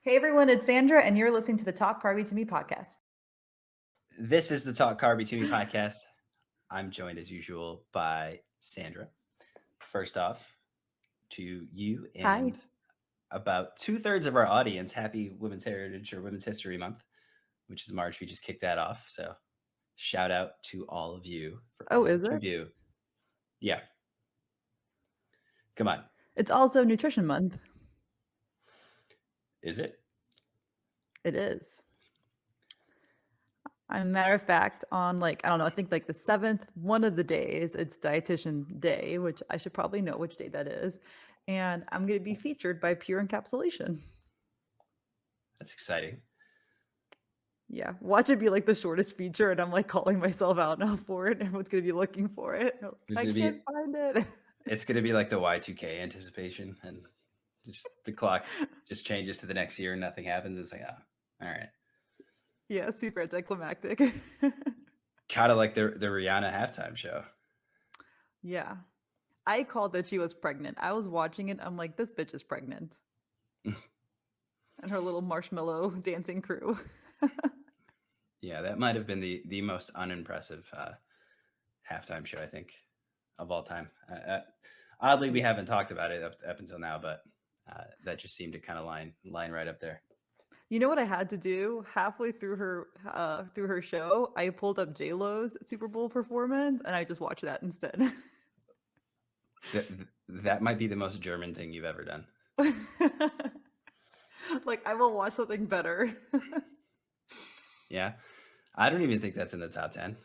Hey everyone, it's Sandra, and you're listening to the Talk Carby to Me podcast. This is the Talk Carby to Me podcast. I'm joined as usual by Sandra. First off, to you Hi. and about 2/3 of our audience, happy Women's Heritage or Women's History Month, which is March. We just kicked that off. So shout out to all of you for Oh, coming is to it? view. Yeah. Come on. It's also Nutrition Month. Is it? It is. Matter of fact, on I don't know, I think the 7th, one of the days, it's Dietitian Day, which I should probably know which day that is. And I'm going to be featured by Pure Encapsulation. That's exciting. Yeah. Watch it be the shortest feature, and I'm calling myself out now for it. Everyone's going to be looking for it. I can't find it. It's going to be like the Y2K anticipation, and just the clock just changes to the next year and nothing happens. It's like, oh, all right. Yeah, super anticlimactic. Kind of like the Rihanna halftime show. Yeah. I called that she was pregnant. I was watching it. I'm like, this bitch is pregnant. And her little marshmallow dancing crew. Yeah, that might have been the most unimpressive halftime show, I think, of all time. Oddly, we haven't talked about it up until now, but that just seemed to kind of line right up there. You know what I had to do halfway through her show? I pulled up J-Lo's Super Bowl performance, and I just watched that instead. That might be the most German thing you've ever done. I will watch something better. Yeah, I don't even think that's in the top 10.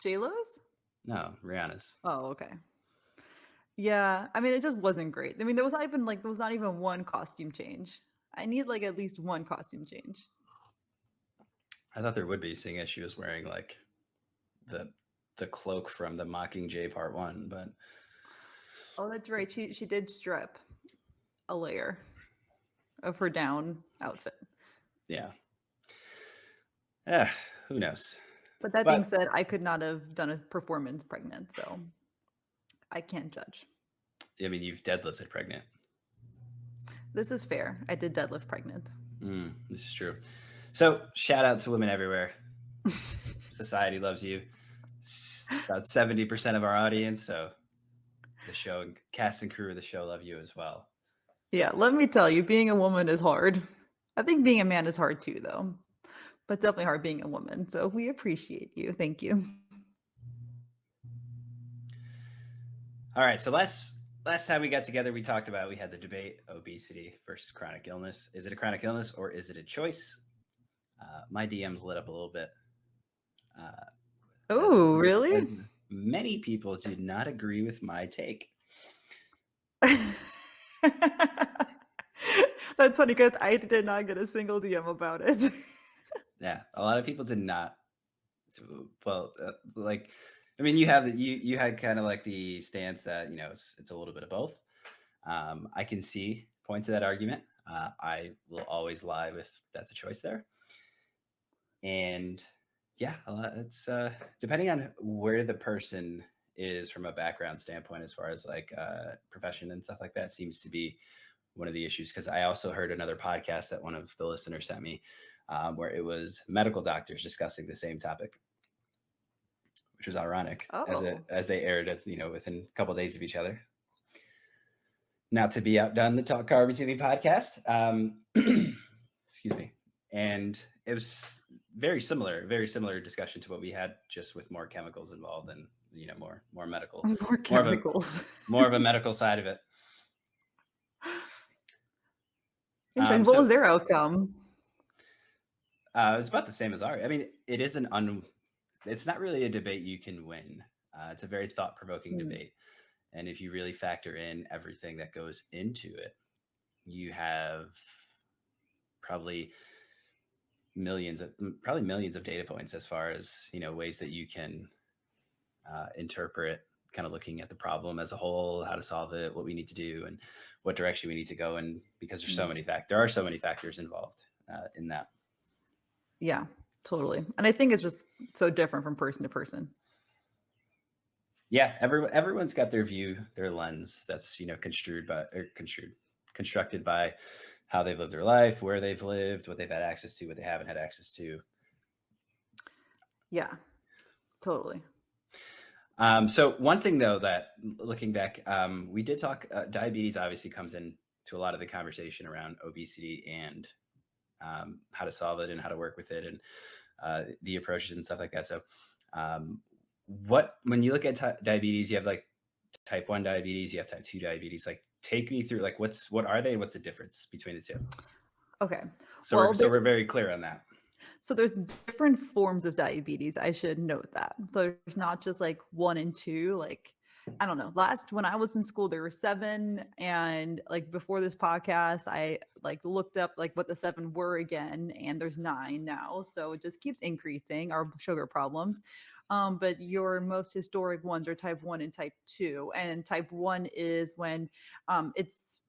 J-Lo's? No, Rihanna's. Oh, okay. Yeah, I mean, it just wasn't great. I mean, there was not even one costume change. I need at least one costume change. I thought there would be, seeing as she was wearing the cloak from the Mockingjay Part 1, but oh, that's right. She did strip a layer of her down outfit. Yeah. Yeah, who knows? But that being said, I could not have done a performance pregnant, so I can't judge. I mean, you've deadlifted pregnant. This is fair. I did deadlift pregnant. This is true. So shout out to women everywhere. Society loves you. About 70% of our audience, so the show and cast and crew of the show love you as well. Yeah, let me tell you, being a woman is hard. I think being a man is hard too, though. But it's definitely hard being a woman. So we appreciate you. Thank you. All right, so last time we got together, we talked about, we had the debate, obesity versus chronic illness. Is it a chronic illness or is it a choice? My DMs lit up a little bit. Oh, really? As many people did not agree with my take. That's funny because I did not get a single DM about it. Yeah, a lot of people did not. Well, I mean, you have you had kind of like the stance that it's a little bit of both. I can see points of that argument. I will always lie with that's a choice there. And yeah, it's depending on where the person is from a background standpoint, as far as profession and stuff like that, seems to be one of the issues. Because I also heard another podcast that one of the listeners sent me, where it was medical doctors discussing the same topic, which was ironic as they aired it, within a couple of days of each other. Not to be outdone, the Talk Carby to Me podcast. Excuse me. And it was very similar discussion to what we had, just with more chemicals involved and more medical, more chemicals, more of a medical side of it. Interesting. What was their outcome? It was about the same as ours. I mean, it is it's not really a debate you can win. It's a very thought-provoking debate. And if you really factor in everything that goes into it, you have probably millions of data points as far as, ways that you can interpret, kind of looking at the problem as a whole, how to solve it, what we need to do, and what direction we need to go in, because there are so many factors involved in that. Yeah, totally. And I think it's just so different from person to person. Yeah, everyone's got their view, their lens that's constructed by how they've lived their life, where they've lived, what they've had access to, what they haven't had access to. Yeah, totally. So one thing though that looking back, we did talk. Diabetes obviously comes in to a lot of the conversation around obesity and how to solve it and how to work with it and the approaches and stuff like that. So, what when you look at diabetes, you have like type 1 diabetes, you have type 2 diabetes. Like, take me through like what are they? And what's the difference between the two? Okay. So Well, we're very clear on that. there's different forms of diabetes. I should note that. So there's not just like one and two. Like, I don't know. Last when I was in school, there were seven, and like before this podcast, I like looked up like what the seven were again, and there's nine now. So it just keeps increasing our sugar problems. But your most historic ones are type one and type two. And type one is when it's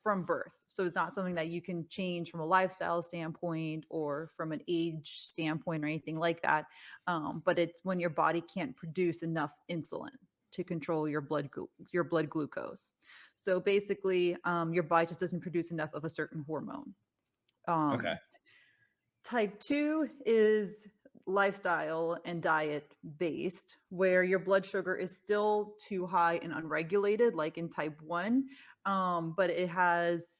from birth. So it's not something that you can change from a lifestyle standpoint or from an age standpoint or anything like that. But it's when your body can't produce enough insulin to control your blood glucose. So basically, your body just doesn't produce enough of a certain hormone. Okay. Um, Type 2 is lifestyle and diet based, where your blood sugar is still too high and unregulated, like in type 1, but it has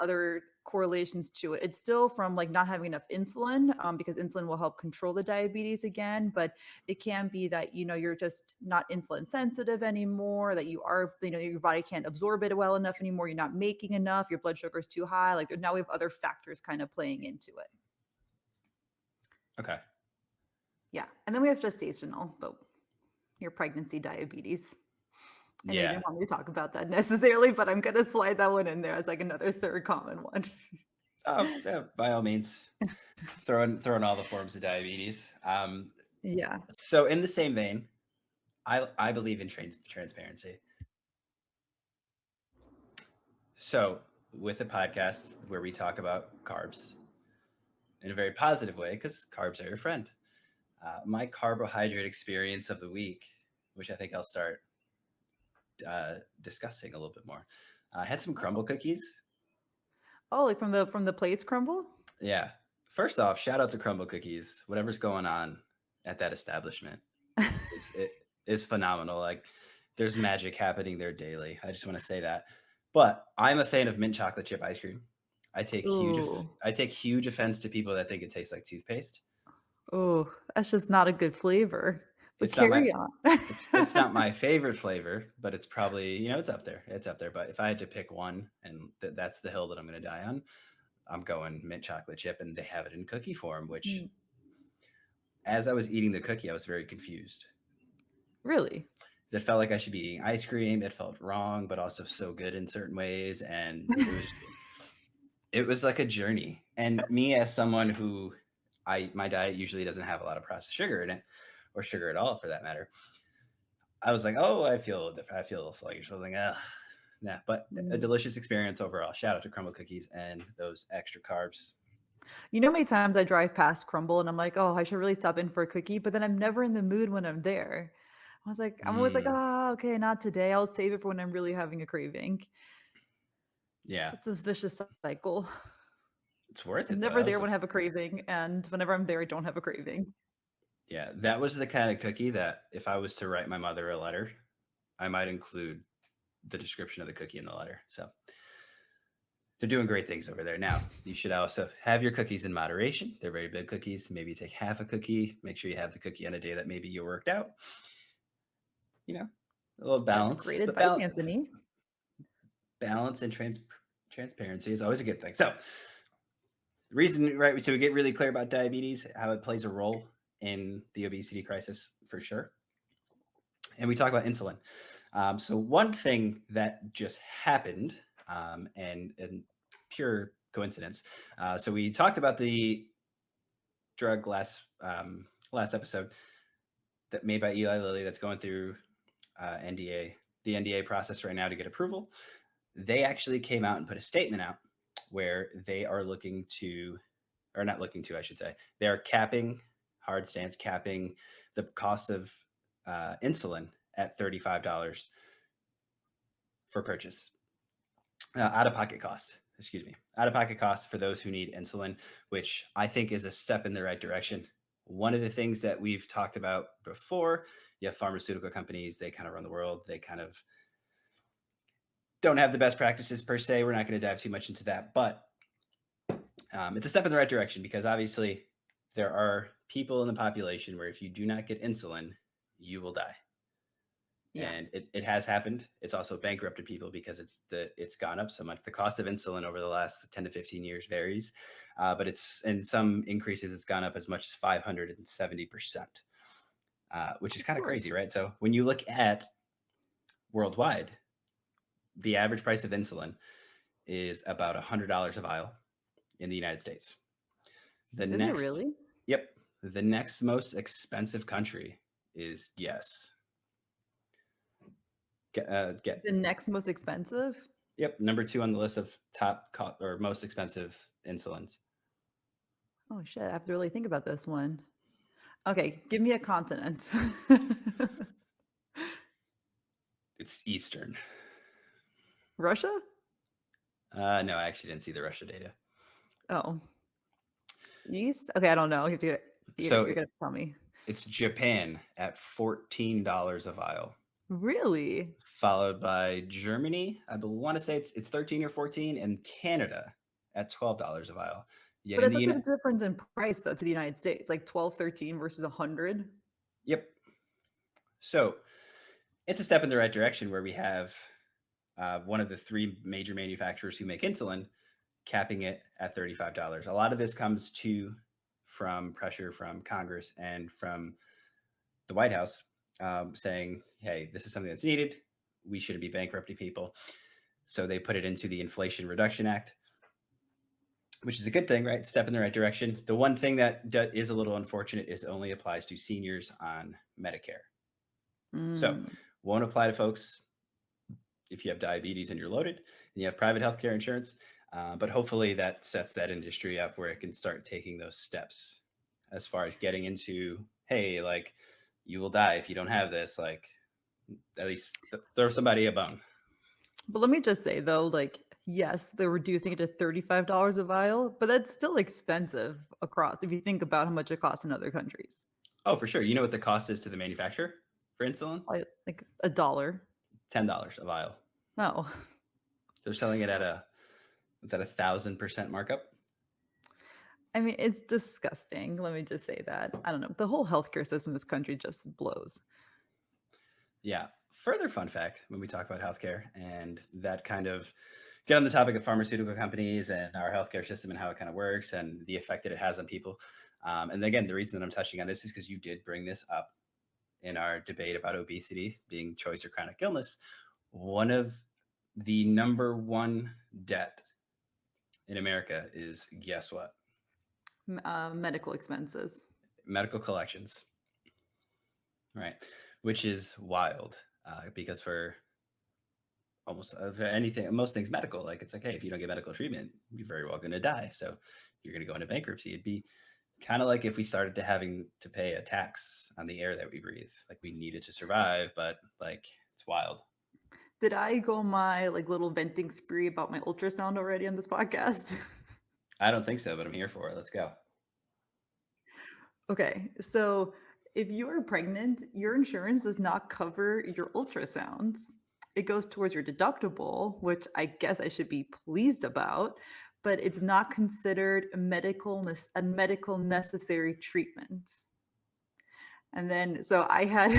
other correlations to it. It's still from like not having enough insulin, because insulin will help control the diabetes again, but it can be that you're just not insulin sensitive anymore, that your body can't absorb it well enough anymore, you're not making enough, your blood sugar is too high. Like now we have other factors kind of playing into it. Okay. Yeah, and then we have gestational, but your pregnancy diabetes. I know you Yeah. didn't want me to talk about that necessarily, but I'm gonna slide that one in there as like another third common one. Oh, yeah, by all means, throwing all the forms of diabetes. Yeah. So in the same vein, I believe in transparency. So with a podcast where we talk about carbs in a very positive way, because carbs are your friend. My carbohydrate experience of the week, which I think I'll start discussing a little bit more. I had some crumble Oh. cookies. Oh, like from the plates crumble? Yeah. First off, shout out to crumble cookies. Whatever's going on at that establishment is phenomenal. Like, there's magic happening there daily. I just want to say that. But I'm a fan of mint chocolate chip ice cream. Ooh. I take huge offense to people that think it tastes like toothpaste. Oh, that's just not a good flavor. But It's not my carry on. it's not my favorite flavor, but it's probably, it's up there. It's up there. But if I had to pick one, and that's the hill that I'm going to die on, I'm going mint chocolate chip, and they have it in cookie form. Which, Mm, as I was eating the cookie, I was very confused. really? It felt like I should be eating ice cream. It felt wrong, but also so good in certain ways, and it was like a journey. And me, as someone who my diet usually doesn't have a lot of processed sugar in it, or sugar at all for that matter. I was like, oh, I feel a little sluggish. I was like, ah, nah. But a Mm. delicious experience overall. Shout out to crumble cookies and those extra carbs. You know how many times I drive past Crumble and I'm like, "Oh, I should really stop in for a cookie," but then I'm never in the mood when I'm there. I'm always like, Mm, "Ah, okay, not today. I'll save it for when I'm really having a craving." yeah, It's this vicious cycle. it's worth I'm it though. never there when I have a craving, and whenever I'm there, I don't have a craving. Yeah, that was the kind of cookie that if I was to write my mother a letter, I might include the description of the cookie in the letter. So they're doing great things over there. Now, you should also have your cookies in moderation. They're very big cookies. Maybe take half a cookie. Make sure you have the cookie on a day that maybe you worked out. You know, a little That's balance, great but advice, Anthony. balance and transparency is always a good thing. So, the reason, right? So we get really clear about diabetes, how it plays a role in the obesity crisis for sure, and we talk about insulin. So one thing that just happened, and pure coincidence. So we talked about the drug last episode that made by Eli Lilly that's going through the NDA process right now to get approval. They actually came out and put a statement out where they are looking to, or not looking to, I should say, they are hard stance capping the cost of insulin at $35 for purchase. out of pocket cost. Excuse me, out of pocket cost for those who need insulin, which I think is a step in the right direction. One of the things that we've talked about before, you have pharmaceutical companies, they kind of run the world. They kind of don't have the best practices per se. We're not going to dive too much into that, but it's a step in the right direction because obviously there are people in the population where if you do not get insulin, you will die. Yeah, And it has happened. It's also bankrupted people because it's gone up so much. The cost of insulin over the last 10 to 15 years varies, but it's in some increases it's gone up as much as 570%, which is of kind of course. crazy, right? So when you look at worldwide, the average price of insulin is about $100 a vial in the United States. The Is it next, really? yep, the next most expensive country is yes, get The next most expensive? yep, number 2 on the list of or most expensive insulins. Oh shit, I have to really think about this one. Okay, give me a continent. It's Eastern. Russia? No, I actually didn't see the Russia data. Oh, East? Okay, I don't know. So You're gonna tell me. it's Japan at $14 a vial, Really? followed by Germany. I want to say it's 13 or 14, and Canada at $12 a vial. Yet But in that's the a unit, big difference in price though to the United States, like 12, 13 versus 100. yep. So it's a step in the right direction where we have one of the three major manufacturers who make insulin capping it at $35. A lot of this comes from pressure from Congress and from the White House saying, hey, this is something that's needed. We shouldn't be bankrupting people. So they put it into the Inflation Reduction Act, which is a good thing, right? Step in the right direction. The one thing that is a little unfortunate is it only applies to seniors on Medicare. So Mm. won't apply to folks if you have diabetes and you're loaded and you have private healthcare insurance. But hopefully that sets that industry up where it can start taking those steps as far as getting into, hey, like you will die if you don't have this. Like at least throw somebody a bone. But let me just say though, like, yes, they're reducing it to $35 a vial, but that's still expensive across if you think about how much it costs in other countries. Oh, for sure. You know what the cost is to the manufacturer for insulin? Like a dollar. $10 a vial. Oh. They're selling it at what's that, 1,000% markup? I mean, it's disgusting. Let me just say that. I don't know. The whole healthcare system in this country just blows. Yeah. Further fun fact when we talk about healthcare and that kind of get on the topic of pharmaceutical companies and our healthcare system and how it kind of works and the effect that it has on people. And again, the reason that I'm touching on this is because you did bring this up in our debate about obesity being choice or chronic illness. One of the number one debt in America is guess what? Medical expenses. Medical collections, right? Which is wild because for almost anything, most things medical, like it's like, hey, if you don't get medical treatment, you're very well going to die. So you're going to go into bankruptcy. It'd be kind of like if we started to having to pay a tax on the air that we breathe. Like we need it to survive, but like it's wild. Did I go my like little venting spree about my ultrasound already on this podcast? I don't think so, but I'm here for it. Let's go. Okay, so if you are pregnant, your insurance does not cover your ultrasounds. It goes towards your deductible, which I guess I should be pleased about, but it's not considered a medical necessary treatment. And then, so I had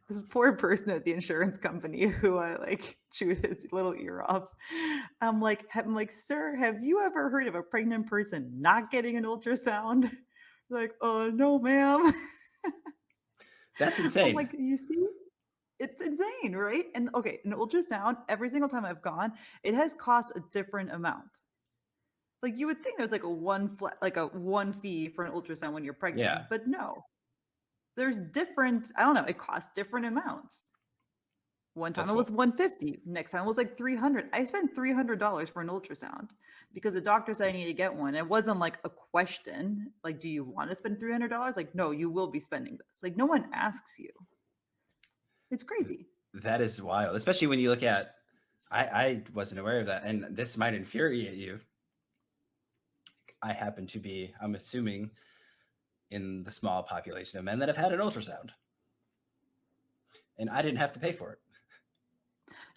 this poor person at the insurance company who I like chewed his little ear off. I'm like, sir, have you ever heard of a pregnant person not getting an ultrasound? Like, oh no, ma'am. That's I'm insane. like, you see, it's insane, right? And okay, an ultrasound, every single time I've gone, it has cost a different amount. Like you would think there's like like a one fee for an ultrasound when you're Yeah. pregnant, but no, there's different, I don't know, it costs different amounts. One time That's it what was 150, next time it was like 300. I spent $300 for an ultrasound because the doctor said I need to get one. It wasn't like a question, like, do you want to spend $300? Like, no, you will be spending this. Like, no one asks you. It's crazy. that is wild, especially when you look at I wasn't aware of that, and this might infuriate you. I happen to be, I'm assuming, in the small population of men that have had an ultrasound, and I didn't have to pay for it.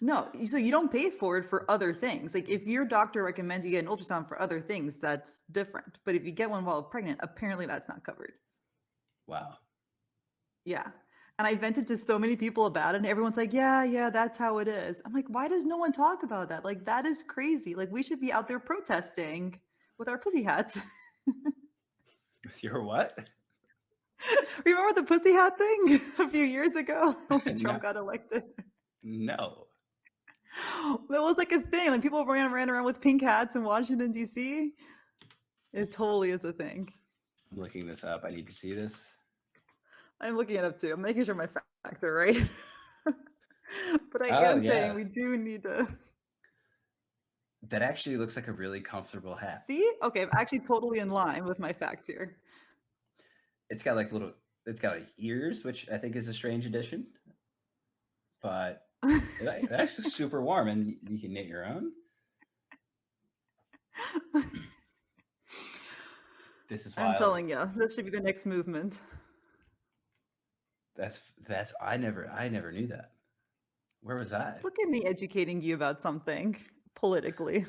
No, so you don't pay for it for other things. Like if your doctor recommends you get an ultrasound for other things, that's different. But if you get one while pregnant, apparently that's not covered. Wow. Yeah. And I vented to so many people about it, and everyone's like, yeah, yeah, that's how it is. I'm like, why does no one talk about that? Like, that is crazy. Like, we should be out there protesting with our pussy hats. You're what? Remember the pussy hat thing a few years ago when No, Trump got elected? no. That was like a thing. Like people ran around with pink hats in Washington, D.C. It totally is a thing. I'm looking this up. I need to see this. I'm looking it up too. I'm making sure my facts are right. But I Oh am saying yeah, we do need to that actually looks like a really comfortable hat. see. Okay, I'm actually totally in line with my facts here. It's got like little, it's got like ears, which I think is a strange addition, but it's actually super warm, and you can knit your own. This is I'm wild. telling you, that should be the next movement. That's I never knew that. Where was I? Look at me educating you about something politically.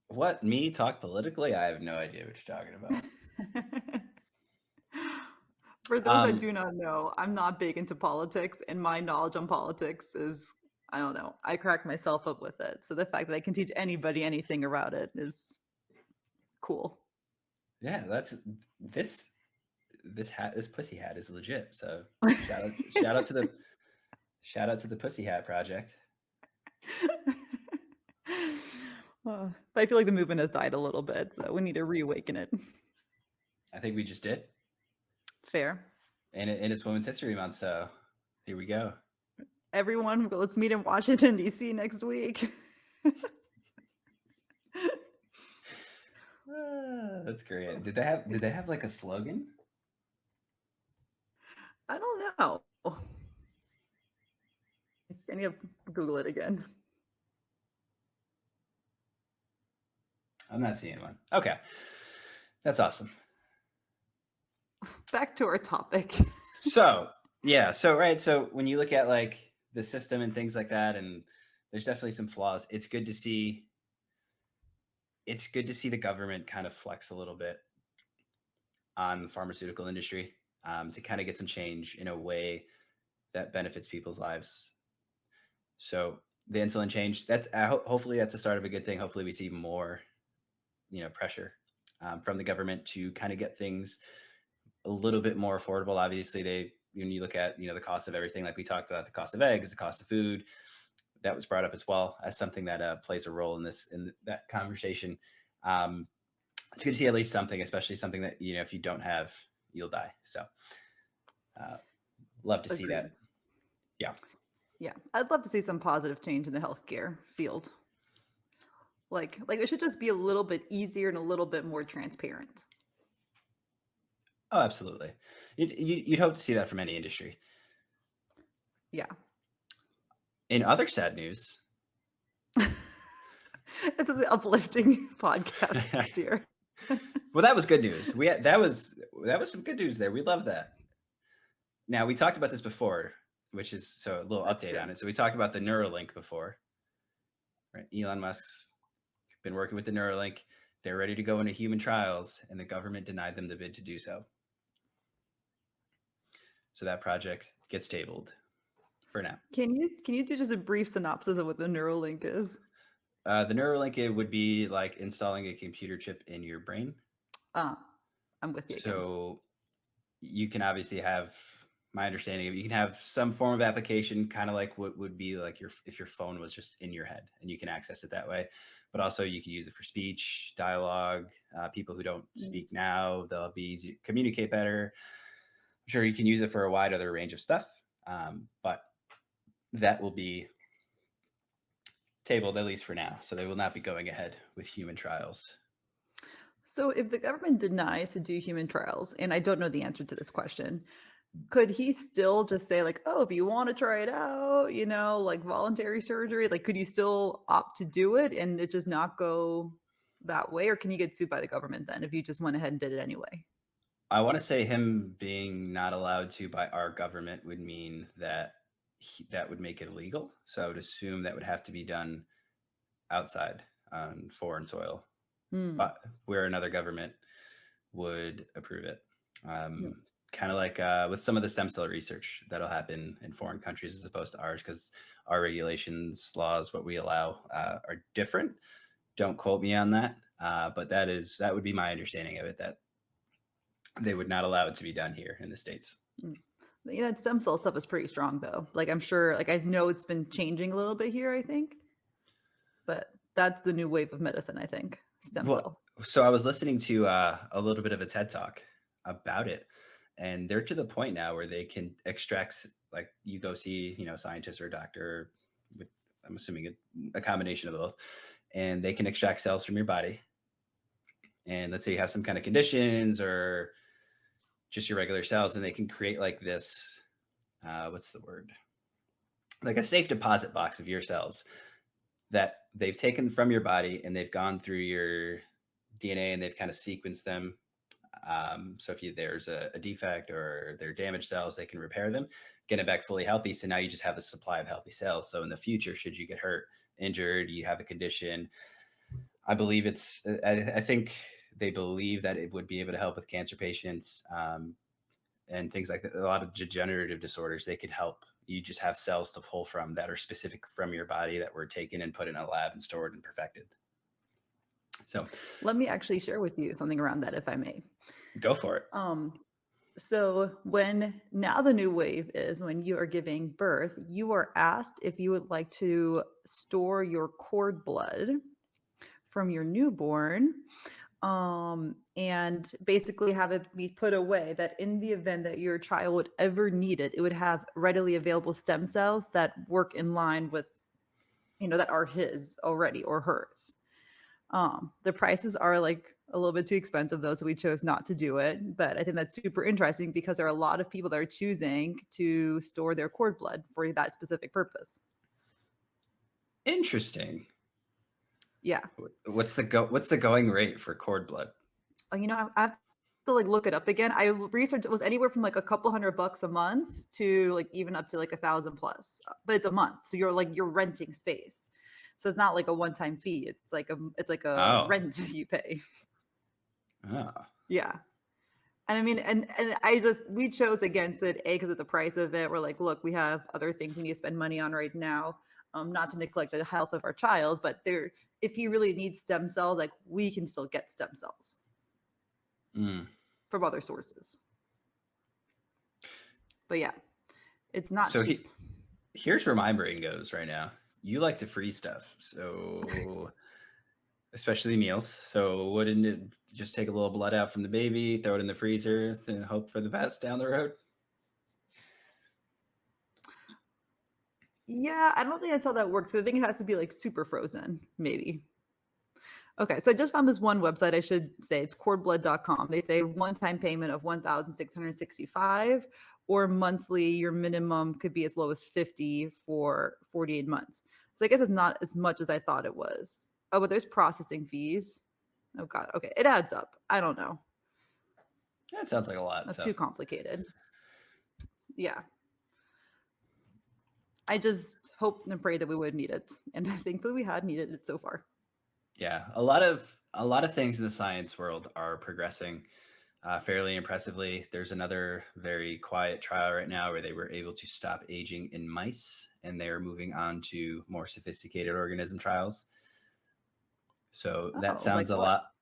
What, me talk politically? I have no idea what you're talking about. For those that Um, do not know, I'm not big into politics, and my knowledge on politics is, I don't know, I crack myself up with it. So the fact that I can teach anybody anything about it is cool. yeah, this this pussy hat is legit. So shout out to the Pussy Hat Project. But I feel like the movement has died a little bit, so we need to reawaken it. I think we just did, Fair. and it's Women's History Month, so here we go. Everyone, let's meet in Washington, D.C. next week. That's great. Did they have like a slogan? I don't know. I need to Google it again. I'm not seeing one. Okay, that's awesome. Back to our topic. So yeah, so right, so when you look at like the system and things like that, and there's definitely some flaws. It's good to see. It's good to see the government kind of flex a little bit on the pharmaceutical industry, to kind of get some change in a way that benefits people's lives. So the insulin change, that's hopefully that's the start of a good thing. Hopefully we see more, pressure from the government to kind of get things a little bit more affordable. Obviously, when you look at the cost of everything, like we talked about, the cost of eggs, the cost of food, that was brought up as well as something that plays a role in that conversation. It's good to see at least something, especially something that if you don't have, you'll die. So, love to see Agreed. that. Yeah. Yeah, I'd love to see some positive change in the healthcare field. Like it should just be a little bit easier and a little bit more transparent. Oh, absolutely. You'd hope to see that from any industry. Yeah. In other sad news, It's an uplifting podcast here. well, that was good news. That was some good news there. We love that. Now we talked about this before, which is so a little That's update true. on it. So we talked about the Neuralink before, right? Elon Musk's been working with the Neuralink. They're ready to go into human trials, and the government denied them the bid to do so. So that project gets tabled for now. Can you do just a brief synopsis of what the Neuralink is? The Neuralink, it would be like installing a computer chip in your brain. I'm with you again. So you can obviously have, my understanding of, you can have some form of application, kind of like what would be like if your phone was just in your head and you can access it that way. But also you can use it for speech, dialogue. People who don't speak now, they'll be easy to communicate better. I'm sure you can use it for a wide other range of stuff. But that will be tabled, at least for now. So they will not be going ahead with human trials. So if the government denies to do human trials, and I don't know the answer to this question, could he still just say like, "Oh, if you wanna try it out, you know, like voluntary surgery," like, could you still opt to do it and it just not go that way, or can you get sued by the government then if you just went ahead and did it anyway? I want to say him being not allowed to by our government would mean that that would make it illegal. So I would assume that would have to be done outside on foreign soil, Mm, but where another government would approve it. mm. Kind of like with some of the stem cell research that'll happen in foreign countries as opposed to ours, because our regulations, laws, what we allow are different. Don't quote me on that, but that would be my understanding of it. That they would not allow it to be done here in the states. Mm. Yeah, that stem cell stuff is pretty strong though. Like I'm sure like I know it's been changing a little bit here, I think, but that's the new wave of medicine, I think. Stem Well, cell. so I was listening to a little bit of a TED talk about it, and they're to the point now where they can extract like you go see scientist or a doctor with, I'm assuming a combination of both, and they can extract cells from your body. And let's say you have some kind of conditions or just your regular cells, and they can create like this what's the word, like a safe deposit box of your cells that they've taken from your body, and they've gone through your DNA and they've kind of sequenced them. So if there's a defect or they're damaged cells, they can repair them, get it back fully healthy. So now you just have the supply of healthy cells. So in the future, should you get hurt, injured, you have a condition, I believe I think they believe that it would be able to help with cancer patients, and things like that. A lot of degenerative disorders, they could help. You just have cells to pull from that are specific from your body that were taken and put in a lab and stored and perfected. So Let me actually share with you something around that if I may. go for it. Um, so when now the new wave is when you are giving birth, you are asked if you would like to store your cord blood from your newborn, and basically have it be put away that in the event that your child would ever need it, it would have readily available stem cells that work in line with, that are his already or hers. The prices are like a little bit too expensive though, so we chose not to do it. But I think that's super interesting because there are a lot of people that are choosing to store their cord blood for that specific purpose. Interesting. Yeah. What's the going rate for cord blood? I have to like look it up again. I researched it was anywhere from like a couple $100 a month to like even up to like 1,000 plus, but it's a month. So you're renting space. So it's not like a one-time fee. It's like a Oh, rent you pay. oh, Yeah. And I mean, and we chose against it, A, because of the price of it. We're like, look, we have other things we need to spend money on right now. Not to neglect the health of our child, but if he really needs stem cells, like we can still get stem cells mm. from other sources. But yeah, it's not So cheap. here's where my brain goes right now. You like to freeze stuff, so especially meals. So wouldn't it just take a little blood out from the baby, throw it in the freezer, and hope for the best down the road? Yeah, I don't think that's how that works. 'Cause I think it has to be like super frozen, maybe. Okay, so I just found this one website. I should say it's cordblood.com. They say one-time payment of 1,665 or monthly, your minimum could be as low as 50 for 48 months. So I guess it's not as much as I thought it was. Oh, but there's processing fees. Oh god. Okay, it adds up. I don't know. That sounds like a lot. That's So too complicated. Yeah. I just hope and pray that we would need it. And thankfully we had needed it so far. yeah, a lot of things in the science world are progressing fairly impressively. There's another very quiet trial right now where they were able to stop aging in mice, and they are moving on to more sophisticated organism trials. So that Oh, sounds like a what? lot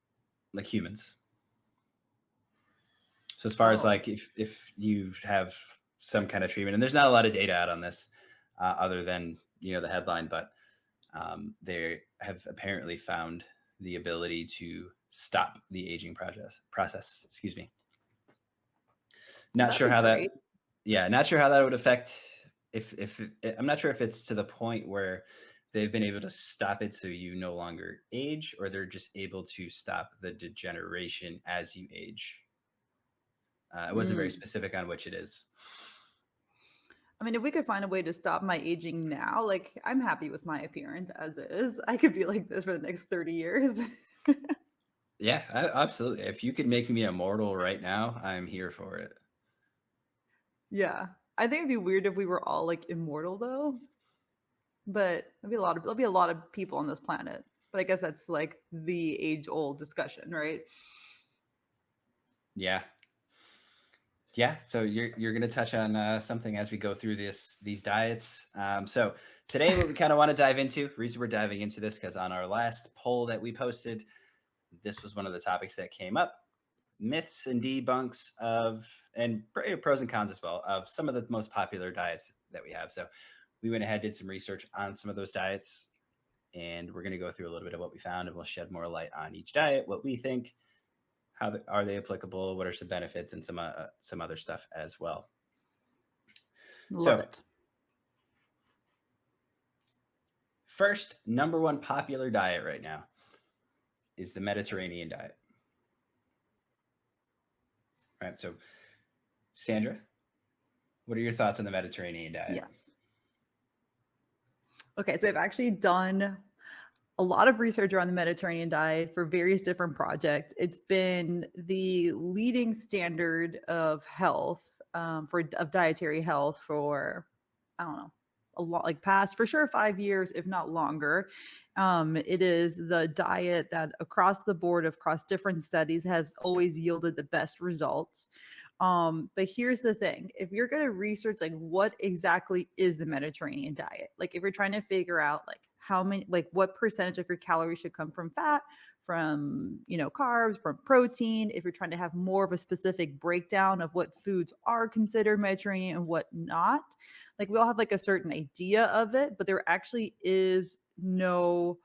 like humans. So as far as Oh. like if you have some kind of treatment, and there's not a lot of data out on this, other than the headline, but they have apparently found the ability to stop the aging process. Excuse me. Not That'd sure be how that. great. Yeah, not sure how that would affect. I'm not sure if it's to the point where they've been able to stop it so you no longer age, or they're just able to stop the degeneration as you age. It wasn't very Mm. specific on which it is. I mean, if we could find a way to stop my aging now, like I'm happy with my appearance as is. I could be like this for the next 30 years. Yeah, absolutely. If you could make me immortal right now, I'm here for it. Yeah. I think it'd be weird if we were all like immortal though, but there'll be a lot of people on this planet. But I guess that's like the age-old discussion, right? Yeah, yeah. So you're going to touch on something as we go through these diets. So today, what we kind of want to dive into, reason we're diving into this, because on our last poll that we posted, this was one of the topics that came up: myths and debunks of, and pros and cons as well, of some of the most popular diets that we have. So we went ahead, did some research on some of those diets, and we're going to go through a little bit of what we found, and we'll shed more light on each diet, what we think, are they applicable, what are some benefits, and some other stuff as well. Love So it. first, number one popular diet right now is the Mediterranean diet. Right. So Sandra, what are your thoughts on the Mediterranean diet? Yes. Okay, so I've actually done a lot of research around the Mediterranean diet for various different projects. It's been the leading standard of health of dietary health for I don't know a lot like past for sure 5 years, if not longer. It is the diet that across the board, across different studies, has always yielded the best results. But here's the thing: if you're going to research like what exactly is the Mediterranean diet, like if you're trying to figure out like how many, like what percentage of your calories should come from fat, from carbs, from protein, if you're trying to have more of a specific breakdown of what foods are considered Mediterranean and what not, like we all have like a certain idea of it, but there actually is no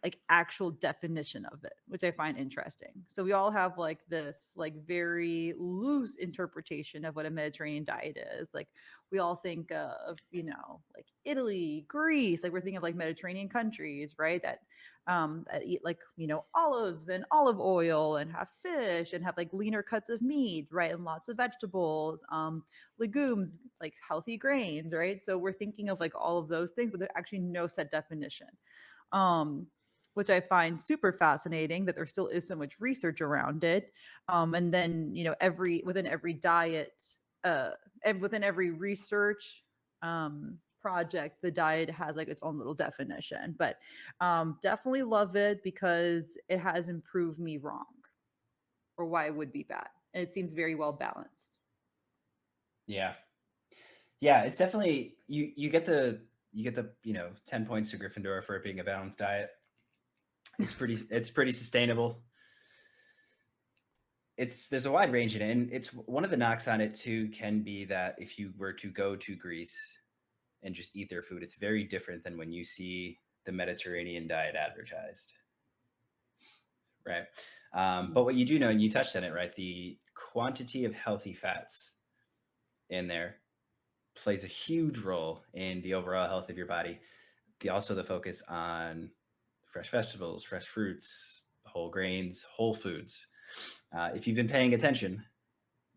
like actual definition of it, which I find interesting. So we all have like this like very loose interpretation of what a Mediterranean diet is. Like we all think of, like Italy, Greece, like we're thinking of like Mediterranean countries, right? That eat like, olives and olive oil and have fish and have like leaner cuts of meat, right? And lots of vegetables, legumes, like healthy grains, right? So we're thinking of like all of those things, but there's actually no set definition. Um, which I find super fascinating that there still is so much research around it. And then, within every diet, and within every research project, the diet has like its own little definition. But definitely love it because it has improved me wrong or why it would be bad. And it seems very well balanced. Yeah. Yeah, it's definitely you get the 10 points to Gryffindor for it being a balanced diet. It's pretty sustainable. There's a wide range in it, and it's one of the knocks on it too can be that if you were to go to Greece and just eat their food, it's very different than when you see the Mediterranean diet advertised, right? But what you do know, and you touched on it, right? The quantity of healthy fats in there plays a huge role in the overall health of your body. Also the focus on fresh vegetables, fresh fruits, whole grains, whole foods. If you've been paying attention,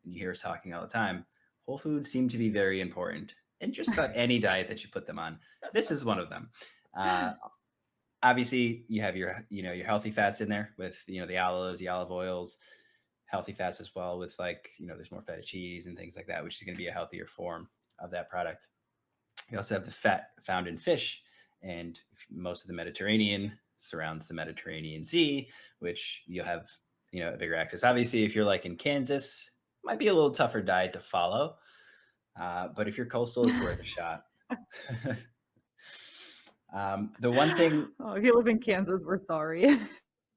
and you hear us talking all the time, whole foods seem to be very important in just about any diet that you put them on. This is one of them. Uh, Obviously, you have your healthy fats in there with the olives, the olive oils, healthy fats as well with like there's more feta cheese and things like that, which is going to be a healthier form of that product. You also have the fat found in fish, and most of the Mediterranean surrounds the Mediterranean Sea, which you'll have a bigger access. Obviously, if you're like in Kansas, it might be a little tougher diet to follow, but if you're coastal, it's worth a shot. The one thing, Oh, if you live in Kansas, we're sorry.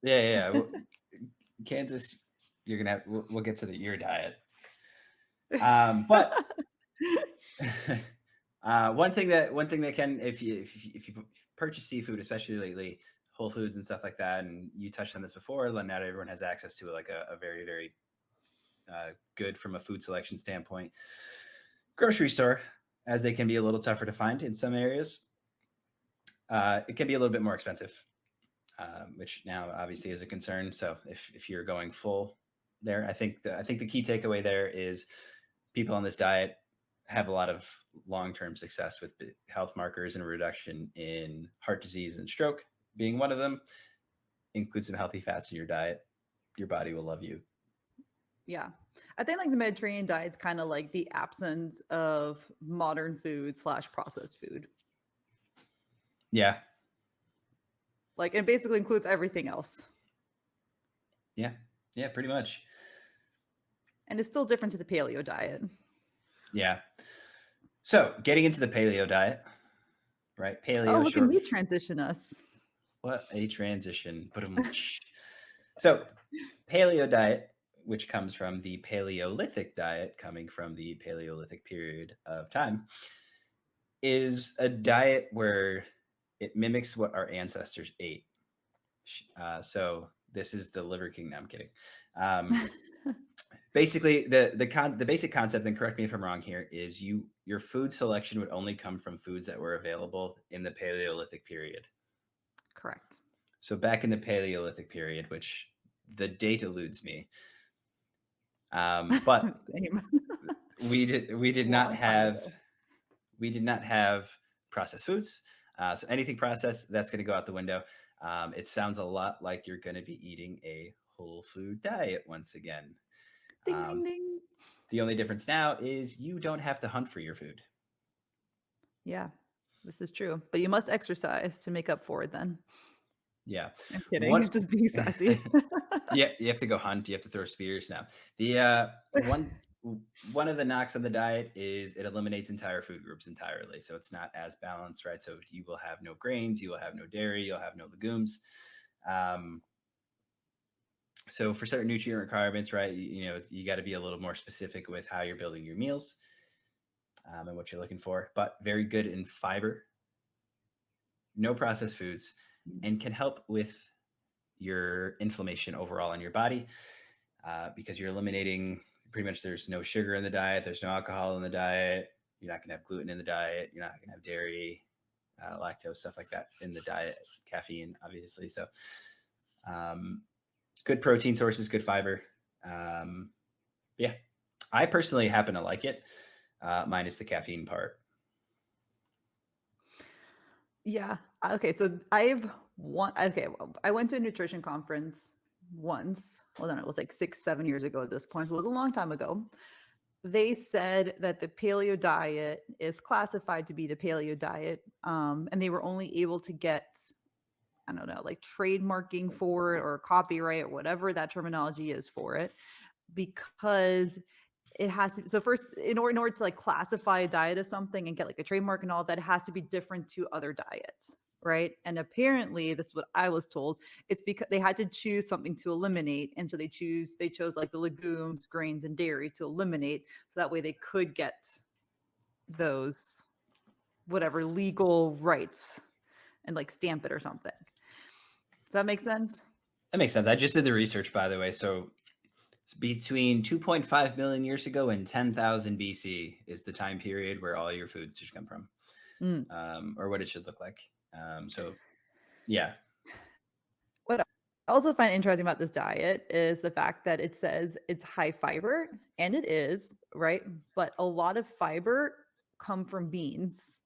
yeah. Well, Kansas, you're gonna have. We'll get to your diet, but one thing that can, if you purchase seafood, especially lately, Whole Foods and stuff like that, and you touched on this before, not everyone has access to like a very very good from a food selection standpoint grocery store, as they can be a little tougher to find in some areas. It can be a little bit more expensive, which now obviously is a concern. So if you're going full, there. I think the key takeaway there is people on this diet have a lot of long-term success with health markers and a reduction in heart disease and stroke being one of them. Include some healthy fats in your diet. Your body will love you. Yeah. I think like the Mediterranean diet's kind of like the absence of modern food slash processed food. Yeah. Like it basically includes everything else. Yeah. Yeah, pretty much. And it's still different to the paleo diet. Yeah. So, getting into the paleo diet, right? Oh, Paleo look at short. me transition us. What a transition. So, paleo diet, which comes from the Paleolithic diet, coming from the Paleolithic period of time, is a diet where it mimics what our ancestors ate. So this is the Liver King. No, I'm kidding. Um, Basically, the basic concept, and correct me if I'm wrong here, is your food selection would only come from foods that were available in the Paleolithic period. Correct. So back in the Paleolithic period, which the date eludes me, but Same. we did not Long time have ago. processed foods. So anything processed, that's going to go out the window. It sounds a lot like you're going to be eating a whole food diet once again. Ding, ding, ding. The only difference now is you don't have to hunt for your food. Yeah, this is true. But you must exercise to make up for it then. Yeah. I'm kidding. What? Just being sassy. Yeah, you have to go hunt. You have to throw spears now. The one of the knocks on the diet is it eliminates entire food groups entirely, so it's not as balanced, right? So you will have no grains, you will have no dairy, you'll have no legumes. Um, so for certain nutrient requirements, right, you got to be a little more specific with how you're building your meals and what you're looking for. But very good in fiber, no processed foods, and can help with your inflammation overall in your body because you're eliminating pretty much there's no sugar in the diet, there's no alcohol in the diet, you're not going to have gluten in the diet, you're not going to have dairy, lactose, stuff like that in the diet, caffeine, obviously. So, good protein sources, good fiber. Yeah, I personally happen to like it, minus the caffeine part. Yeah. Okay. I went to a nutrition conference once. Well, then it was like 6, 7 years ago at this point. So it was a long time ago. They said that the paleo diet is classified to be the paleo diet. And they were only able to get, I don't know, like trademarking for it or copyright or whatever that terminology is for it, because it has to. So first, in order to like classify a diet as something and get like a trademark and all that, it has to be different to other diets, right? And apparently, that's what I was told. It's because they had to choose something to eliminate, and so they chose like the legumes, grains, and dairy to eliminate, so that way they could get those whatever legal rights and like stamp it or something. Does that make sense? That makes sense. I just did the research, by the way. So between 2.5 million years ago and 10,000 BC is the time period where all your foods should come from, Mm. or what it should look like. So, yeah. What I also find interesting about this diet is the fact that it says it's high fiber, and it is, right? But a lot of fiber come from beans,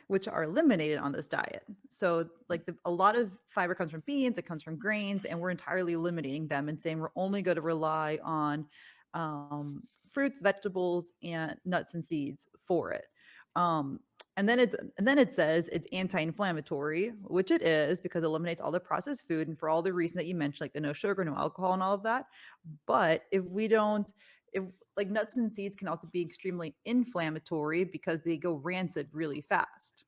which are eliminated on this diet. So, like a lot of fiber comes from beans, it comes from grains, and we're entirely eliminating them and saying we're only going to rely on fruits, vegetables, and nuts and seeds for it. Um, and then it says it's anti-inflammatory, which it is because it eliminates all the processed food and for all the reasons that you mentioned, like the no sugar, no alcohol, and all of that. But if like nuts and seeds can also be extremely inflammatory because they go rancid really fast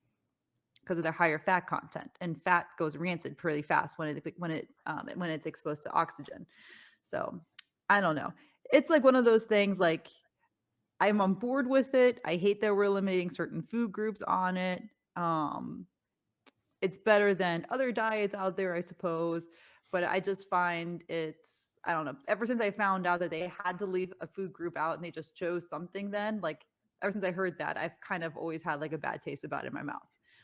because of their higher fat content, and fat goes rancid pretty fast when it's exposed to oxygen. So I don't know. It's like one of those things. Like I'm on board with it. I hate that we're eliminating certain food groups on it. Um, it's better than other diets out there, I suppose. But I just find I don't know. Ever since I found out that they had to leave a food group out and they just chose something, then like ever since I heard that, I've kind of always had like a bad taste about it in my mouth.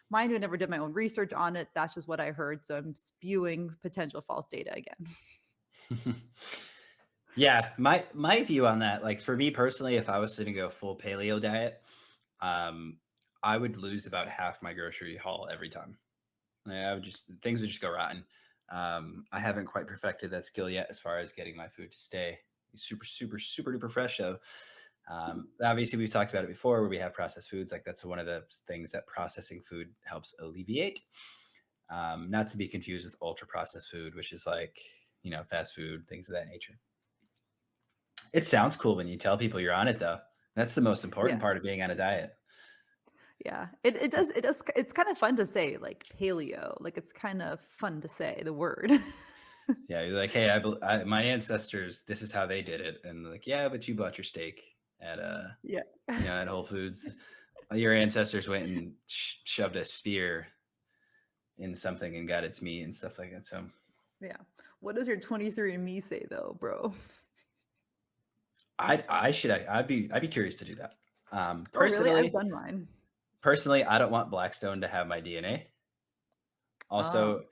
Mind you, I never did my own research on it. That's just what I heard. So I'm spewing potential false data again. Yeah, my view on that, like for me personally, if I was to go full paleo diet, um, I would lose about half my grocery haul every time. Like, I would just things would just go rotten. I haven't quite perfected that skill yet as far as getting my food to stay super, super, super duper fresh. So obviously we've talked about it before where we have processed foods. Like that's one of the things that processing food helps alleviate. Not to be confused with ultra processed food, which is like, fast food, things of that nature. It sounds cool when you tell people you're on it, though. That's the most important Yeah. part of being on a diet. Yeah. It does it's kind of fun to say, like, paleo, like, it's kind of fun to say the word. Yeah, you're like, "Hey, my ancestors, this is how they did it," and they're like, "Yeah, but you bought your steak at Yeah. at Whole Foods. Your ancestors went and shoved a spear in something and got its meat and stuff like that." So Yeah. What does your 23andMe say though, bro? I'd be curious to do that. Oh, really? I've done mine. Personally, I don't want Blackstone to have my DNA. Oh. Also,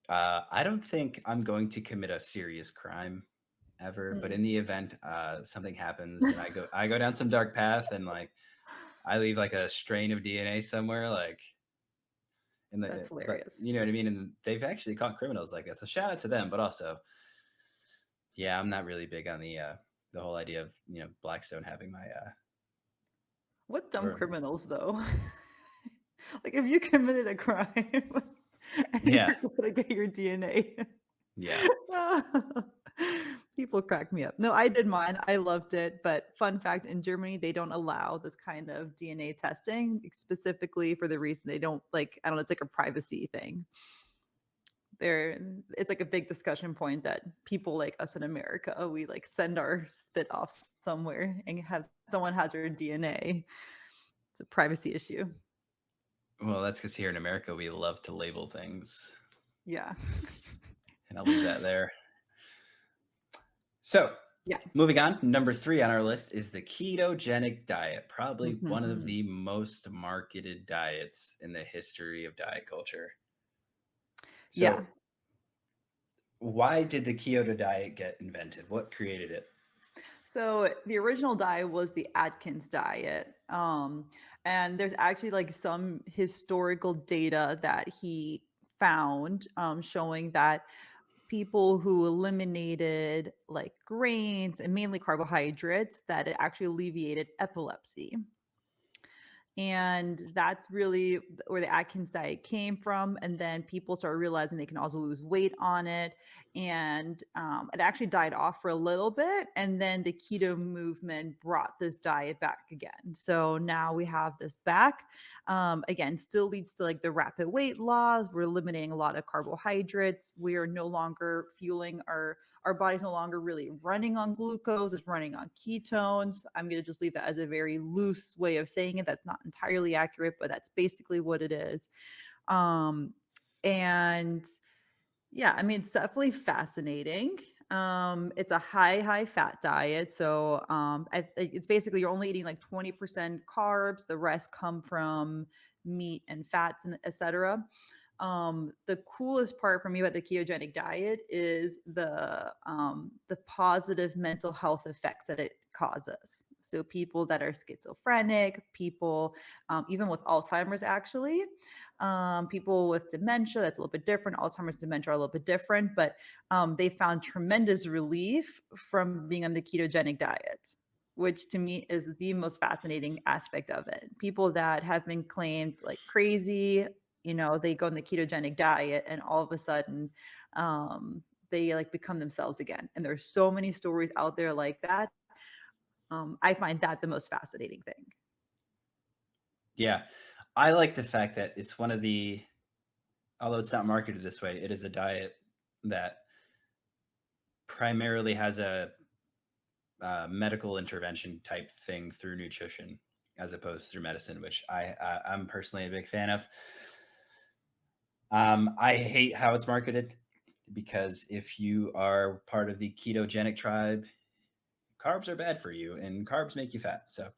I don't think I'm going to commit a serious crime ever, but in Mm. the event something happens and I go down some dark path and like I leave like a strain of DNA somewhere, like in That's the but hilarious. you know what I mean? And they've actually caught criminals like that. So shout out to them, but also, yeah, I'm not really big on the whole idea of, Blackstone having my What dumb or criminals though? Like, if you committed a crime and yeah, you're gonna get your DNA. yeah. People crack me up. No, I did mine. I loved it. But fun fact, in Germany, they don't allow this kind of DNA testing, specifically for the reason they don't like, I don't know, it's like a privacy thing. It's like a big discussion point that people like us in America, we like send our spit off somewhere and have someone has our DNA. It's a privacy issue. Well, that's because here in America we love to label things. Yeah. And I'll leave that there. So, Yeah. moving on, number 3 on our list is the ketogenic diet, probably one of Mhm. the most marketed diets in the history of diet culture. Yeah. So, why did the keto diet get invented? What created it? So the original diet was the Atkins diet. And there's actually like some historical data that he found showing that people who eliminated like grains and mainly carbohydrates, that it actually alleviated epilepsy. And that's really where the Atkins diet came from. And then people started realizing they can also lose weight on it. And it actually died off for a little bit. And then the keto movement brought this diet back again. So now we have this back. Again, still leads to like the rapid weight loss. We're eliminating a lot of carbohydrates. We are no longer fueling our body's no longer really running on glucose, it's running on ketones. I'm going to just leave that as a very loose way of saying it. That's not entirely accurate, but that's basically what it is. Um, and yeah, I mean, it's definitely fascinating. It's a high fat diet. So it's basically you're only eating like 20% carbs, the rest come from meat and fats and etc. The coolest part for me about the ketogenic diet is the positive mental health effects that it causes. So people that are schizophrenic, people even with Alzheimer's, actually, people with dementia, that's a little bit different. Alzheimer's, dementia are a little bit different, but they found tremendous relief from being on the ketogenic diet, which to me is the most fascinating aspect of it. People that have been claimed like crazy, they go on the ketogenic diet and all of a sudden they like become themselves again. And there's so many stories out there like that. I find that the most fascinating thing. Yeah. I like the fact that it's one of the although it's not marketed this way, it is a diet that primarily has a medical intervention type thing through nutrition as opposed through medicine, which I'm personally a big fan of. I hate how it's marketed because if you are part of the ketogenic tribe, carbs are bad for you and carbs make you fat. So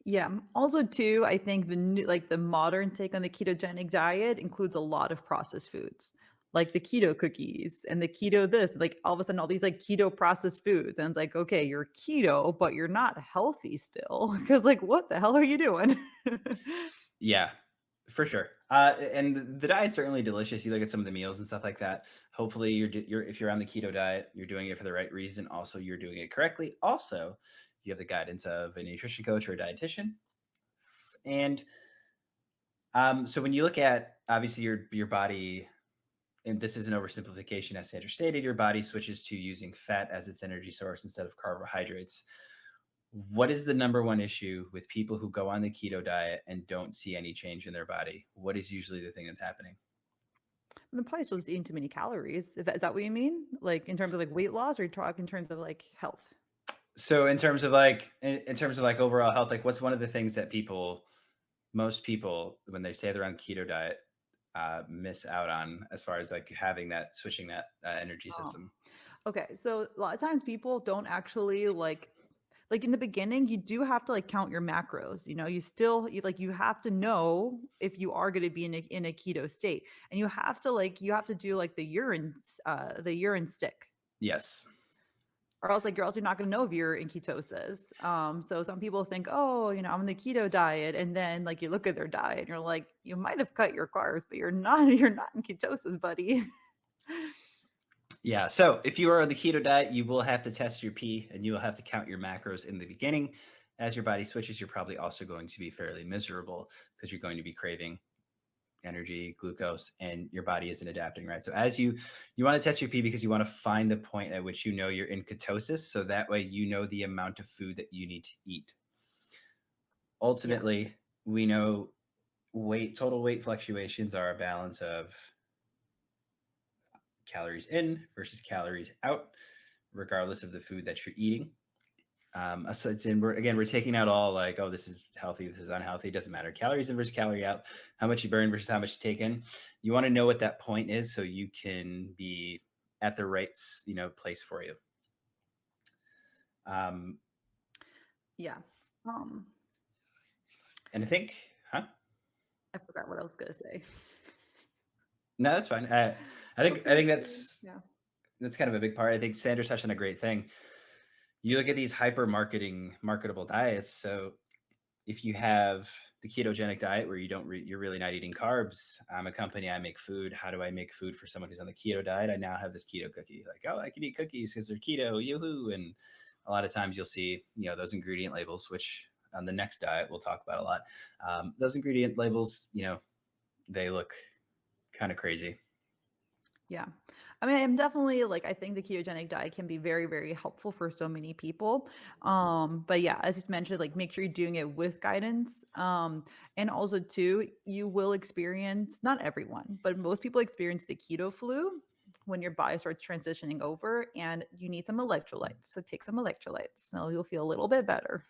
Yeah. Also, too, I think the new, like the modern take on the ketogenic diet includes a lot of processed foods. like the keto cookies and the keto this, like all of a sudden all these like keto processed foods. And it's like, okay, you're keto, but you're not healthy still. Cause like, what the hell are you doing? Yeah, for sure. And the diet's certainly delicious. You look at some of the meals and stuff like that. Hopefully, you're if you're on the keto diet, you're doing it for the right reason. Also, you're doing it correctly. Also, you have the guidance of a nutrition coach or a dietitian. And so when you look at obviously your body, and this is an oversimplification, as Sandra stated, your body switches to using fat as its energy source instead of carbohydrates. What is the number one issue with people who go on the keto diet and don't see any change in their body? What is usually the thing that's happening? And probably still just eating too many calories. Is that what you mean? Like in terms of like weight loss, or you talk in terms of like health? So in terms of like in terms of like overall health, like what's one of the things that most people when they say they're on keto diet miss out on as far as like having that switching that energy Oh, system? okay. So a lot of times people don't actually like in the beginning, you do have to like count your macros. You know, you have to know if you are going to be in a keto state, and you have to do like the urine stick, Yes. or else like you're not going to know if you're in ketosis. So some people think, oh, you know, I'm on the keto diet, and then like you look at their diet, and you're like, you might have cut your carbs, but you're not you're not in ketosis, buddy. Yeah. So if you are on the keto diet, you will have to test your pee and you will have to count your macros in the beginning. As your body switches, you're probably also going to be fairly miserable because you're going to be craving energy, glucose, and your body isn't adapting right. So as you want to test your pee because you want to find the point at which you know you're in ketosis, so that way you know the amount of food that you need to eat. Yeah. Ultimately, we know total weight fluctuations are a balance of calories in versus calories out, regardless of the food that you're eating. We're taking out all like, oh, this is healthy, this is unhealthy. It doesn't matter. Calories in versus calorie out, how much you burn versus how much you take in. You want to know what that point is so you can be at the right, place for you. Um, Yeah. Um, and I think, huh? I forgot what I was gonna say. No, that's fine. I I was think I gonna think say, that's yeah. that's kind of a big part. I think Sanders touched on a great thing. You look at these marketable diets. So if you have the ketogenic diet where you're really not eating carbs, I'm a company, I make food. How do I make food for someone who's on the keto diet? I now have this keto cookie. Like, oh, I can eat cookies because they're keto, yoo-hoo. And a lot of times you'll see, those ingredient labels, which on the next diet we'll talk about a lot. Those ingredient labels, they look kind of crazy. Yeah. I mean, I'm definitely like I think the ketogenic diet can be very, very helpful for so many people. But yeah, as you mentioned, like make sure you're doing it with guidance. And also too, you will experience not everyone, but most people experience the keto flu when your body starts transitioning over and you need some electrolytes. So take some electrolytes. So you'll feel a little bit better.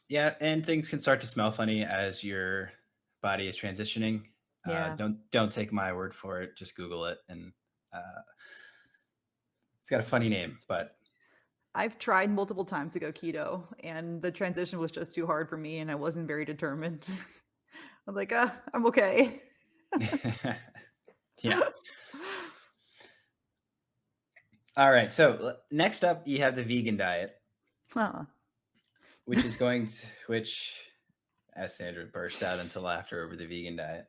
Yeah, and things can start to smell funny as your body is transitioning. Yeah. Don't take my word for it. Just Google it, and uh, it's got a funny name, but I've tried multiple times to go keto, and the transition was just too hard for me, and I wasn't very determined. I'm like, I'm okay. yeah. All right. So next up, you have the vegan diet, Huh. which, as Sandra burst out into laughter over the vegan diet.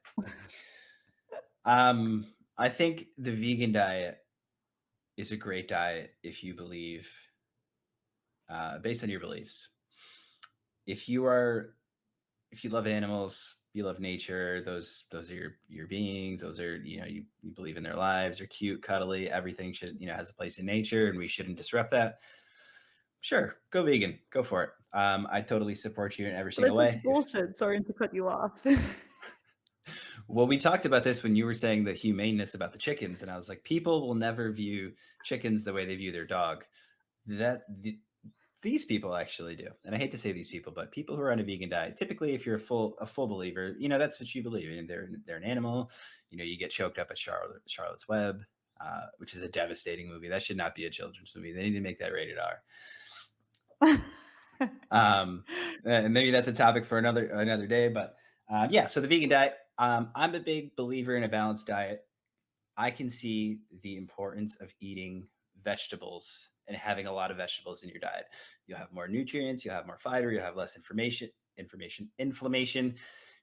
I think the vegan diet is a great diet if you believe, based on your beliefs. If you are if you love animals, you love nature, those are your beings, those are, you believe in their lives, they're cute, cuddly, everything should, has a place in nature and we shouldn't disrupt that. Sure, go vegan, go for it. I totally support you in every But single that's way. If bullshit. Sorry to cut you off. Well, we talked about this when you were saying the humaneness about the chickens, and I was like, people will never view chickens the way they view their dog. That these people actually do, and I hate to say these people, but people who are on a vegan diet, typically, if you're a full believer, that's what you believe in. They're an animal. You get choked up at Charlotte's Web, which is a devastating movie. That should not be a children's movie. They need to make that rated R. Um, and maybe that's a topic for another day. But yeah, so the vegan diet. I'm a big believer in a balanced diet. I can see the importance of eating vegetables and having a lot of vegetables in your diet. You'll have more nutrients, you'll have more fiber, you'll have less inflammation.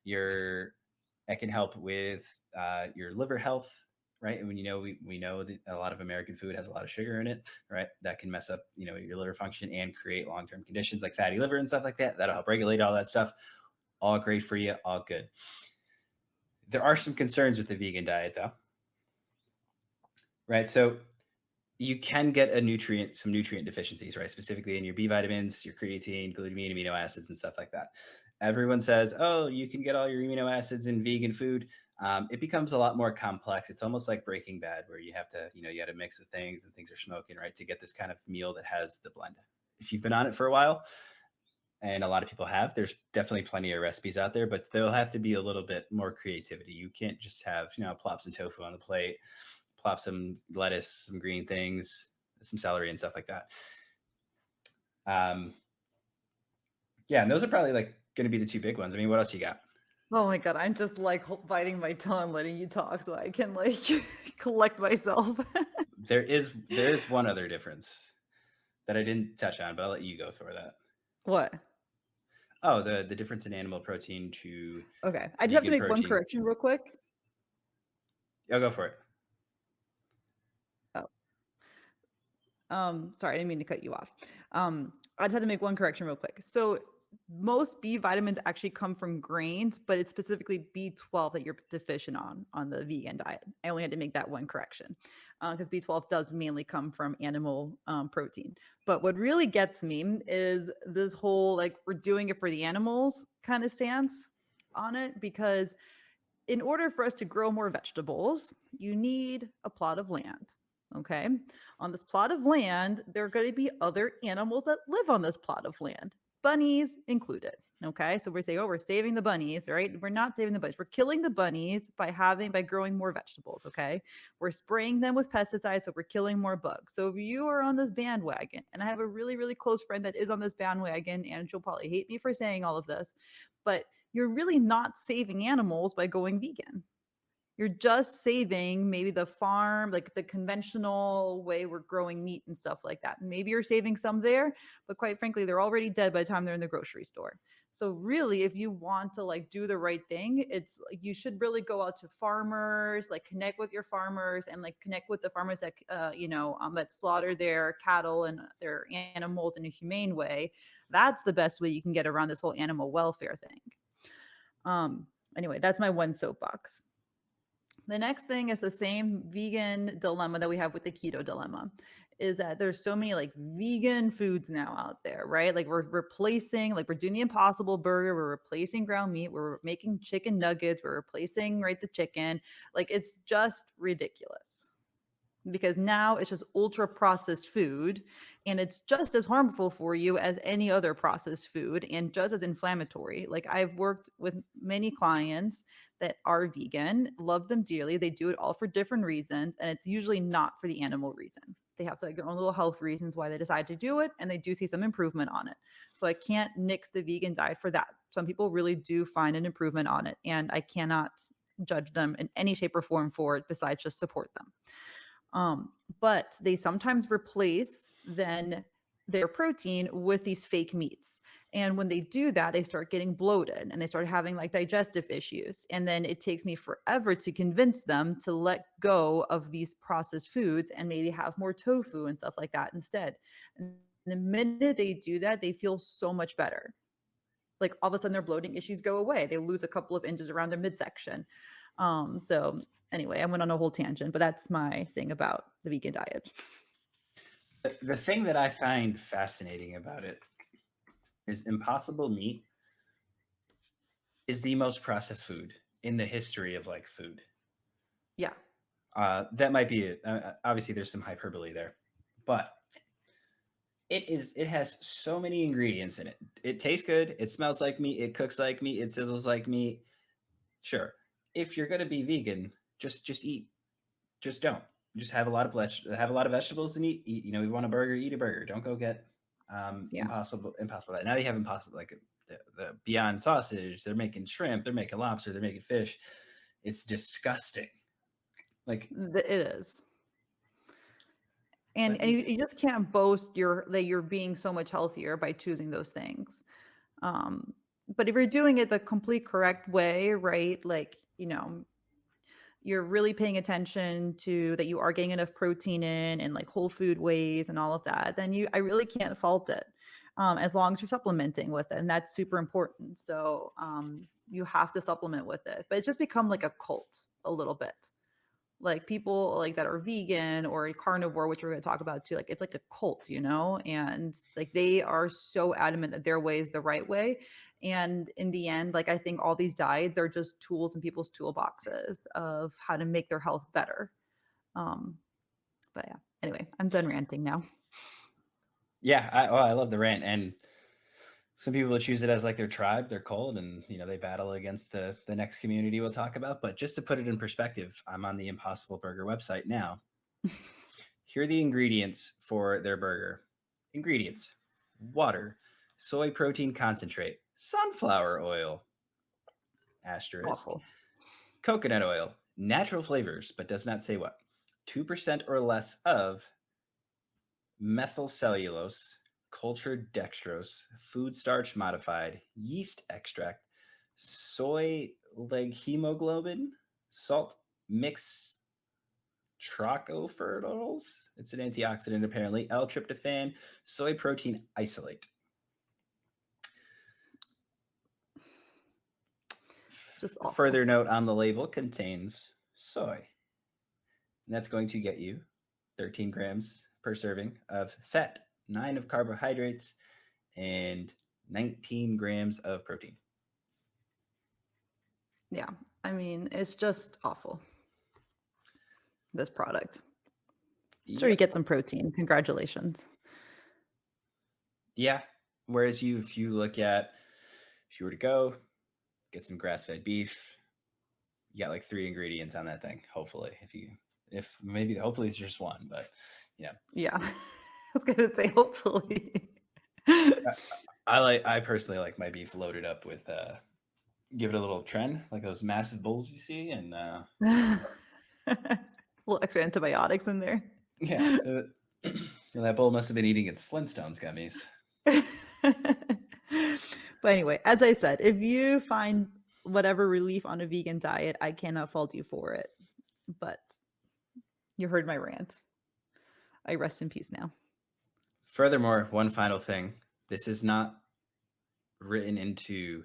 Your That can help with your liver health, right? And when we know that a lot of American food has a lot of sugar in it, right? That can mess up your liver function and create long term conditions like fatty liver and stuff like that. That'll help regulate all that stuff. All great for you, all good. There are some concerns with the vegan diet, though, right? So you can get some nutrient deficiencies, right? Specifically in your B vitamins, your creatine, glutamine, amino acids, and stuff like that. Everyone says, oh, you can get all your amino acids in vegan food. It becomes a lot more complex. It's almost like Breaking Bad, where you have to, you got to mix the things and things are smoking, right? To get this kind of meal that has the blend. If you've been on it for a while, and a lot of people have, there's definitely plenty of recipes out there, but there'll have to be a little bit more creativity. You can't just have, plop some tofu on the plate, plop some lettuce, some green things, some celery and stuff like that. Um, yeah, and those are probably like going to be the two big ones. I mean, what else you got? Oh my god, I'm just like biting my tongue, letting you talk so I can like collect myself. There is one other difference that I didn't touch on, but I'll let you go for that. What? Oh, the difference in animal protein to Okay, I just have to vegan make one protein. correction real quick. I'll go for it. Oh, sorry, I didn't mean to cut you off. I just had to make one correction real quick. So most B vitamins actually come from grains, but it's specifically B12 that you're deficient on the vegan diet. I only had to make that one correction because B12 does mainly come from animal protein. But what really gets me is this whole like we're doing it for the animals kind of stance on it, because in order for us to grow more vegetables, you need a plot of land. Okay. On this plot of land, there are going to be other animals that live on this plot of land, bunnies included. Okay. So we're saying, oh, we're saving the bunnies, right? We're not saving the bunnies. We're killing the bunnies by growing more vegetables. Okay. We're spraying them with pesticides. So we're killing more bugs. So if you are on this bandwagon, and I have a really, really close friend that is on this bandwagon, and she'll probably hate me for saying all of this, but you're really not saving animals by going vegan. You're just saving maybe the farm, like the conventional way we're growing meat and stuff like that. Maybe you're saving some there, but quite frankly, they're already dead by the time they're in the grocery store. So really, if you want to like do the right thing, it's like you should really go out to farmers, like connect with your farmers and like connect with the farmers that that slaughter their cattle and their animals in a humane way. That's the best way you can get around this whole animal welfare thing. Anyway, that's my one soapbox. The next thing is the same vegan dilemma that we have with the keto dilemma, is that there's so many like vegan foods now out there, right? Like we're replacing, like we're doing the impossible burger, we're replacing ground meat, we're making chicken nuggets, we're replacing right the chicken. Like it's just ridiculous, because now it's just ultra processed food, and it's just as harmful for you as any other processed food and just as inflammatory. Like I've worked with many clients that are vegan, love them dearly. They do it all for different reasons, and it's usually not for the animal reason. They have like their own little health reasons why they decide to do it, and they do see some improvement on it. So I can't nix the vegan diet for that. Some people really do find an improvement on it, and I cannot judge them in any shape or form for it besides just support them. But they sometimes replace then their protein with these fake meats. And when they do that, they start getting bloated and they start having like digestive issues. And then it takes me forever to convince them to let go of these processed foods and maybe have more tofu and stuff like that instead. And the minute they do that, they feel so much better. Like all of a sudden their bloating issues go away. They lose a couple of inches around their midsection. So anyway, I went on a whole tangent, but that's my thing about the vegan diet. The thing that I find fascinating about it is Impossible Meat is the most processed food in the history of like food. Yeah. That might be it. Obviously, there's some hyperbole there, but it has so many ingredients in it. It tastes good. It smells like meat. It cooks like meat. It sizzles like meat. Sure, if you're gonna be vegan, just eat. Just don't. Just have a lot of vegetables and eat. You want a burger, eat a burger. Don't go get Yeah. impossible. Now they have impossible like the Beyond Sausage. They're making shrimp. They're making lobster. They're making fish. It's disgusting. Like, It is. And but and you just can't boast that you're being so much healthier by choosing those things. Um, but if you're doing it the complete correct way, right? Like, you're really paying attention to that you are getting enough protein in and like whole food ways and all of that, then I really can't fault it. As long as you're supplementing with it. And that's super important. So you have to supplement with it. But it's just become like a cult a little bit. Like people like that are vegan or a carnivore, which we're going to talk about too, like it's like a cult, and like they are so adamant that their way is the right way. And in the end, like I think all these diets are just tools in people's toolboxes of how to make their health better. um but yeah, anyway, I'm done ranting now. yeah, I love the rant, and some people choose it as like their tribe, their cult, and they battle against the next community we'll talk about. But just to put it in perspective, I'm on the Impossible Burger website now. Here are the ingredients for their burger. Ingredients: water, soy protein concentrate, sunflower oil, asterisk, Awful. coconut oil, natural flavors, but does not say what, 2% or less of methyl cellulose, cultured dextrose, food starch modified, yeast extract, soy leg hemoglobin, salt, mix trochoferols. It's an antioxidant apparently. L-tryptophan, soy protein isolate. Just awful. Further note on the label contains soy. And that's going to get you 13 grams per serving of fat, 9 of carbohydrates, and 19 grams of protein. Yeah, I mean, it's just awful, this product. Sure, you Yep. get some protein, congratulations. Yeah. Whereas if you look at, if you were to go get some grass-fed beef, you got like 3 ingredients on that thing. Hopefully, if maybe hopefully it's just one, but yeah, Yeah. I was gonna say hopefully. I personally like my beef loaded up with give it a little trend, like those massive bowls you see, and Little extra antibiotics in there. yeah, that bowl must have been eating its Flintstones gummies. But anyway, as I said, if you find whatever relief on a vegan diet, I cannot fault you for it. But you heard my rant. I rest in peace now. Furthermore, one final thing: this is not written into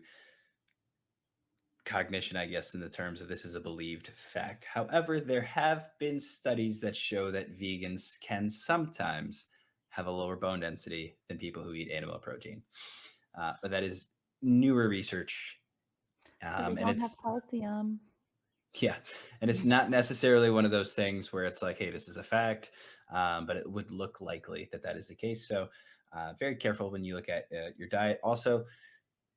cognition, I guess, in the terms of this is a believed fact. However, there have been studies that show that vegans can sometimes have a lower bone density than people who eat animal protein. But that is newer research. But they And don't have it's, calcium. yeah, and it's not necessarily one of those things where it's like, hey, this is a fact, but it would look likely that that is the case. So, very careful when you look at your diet. Also,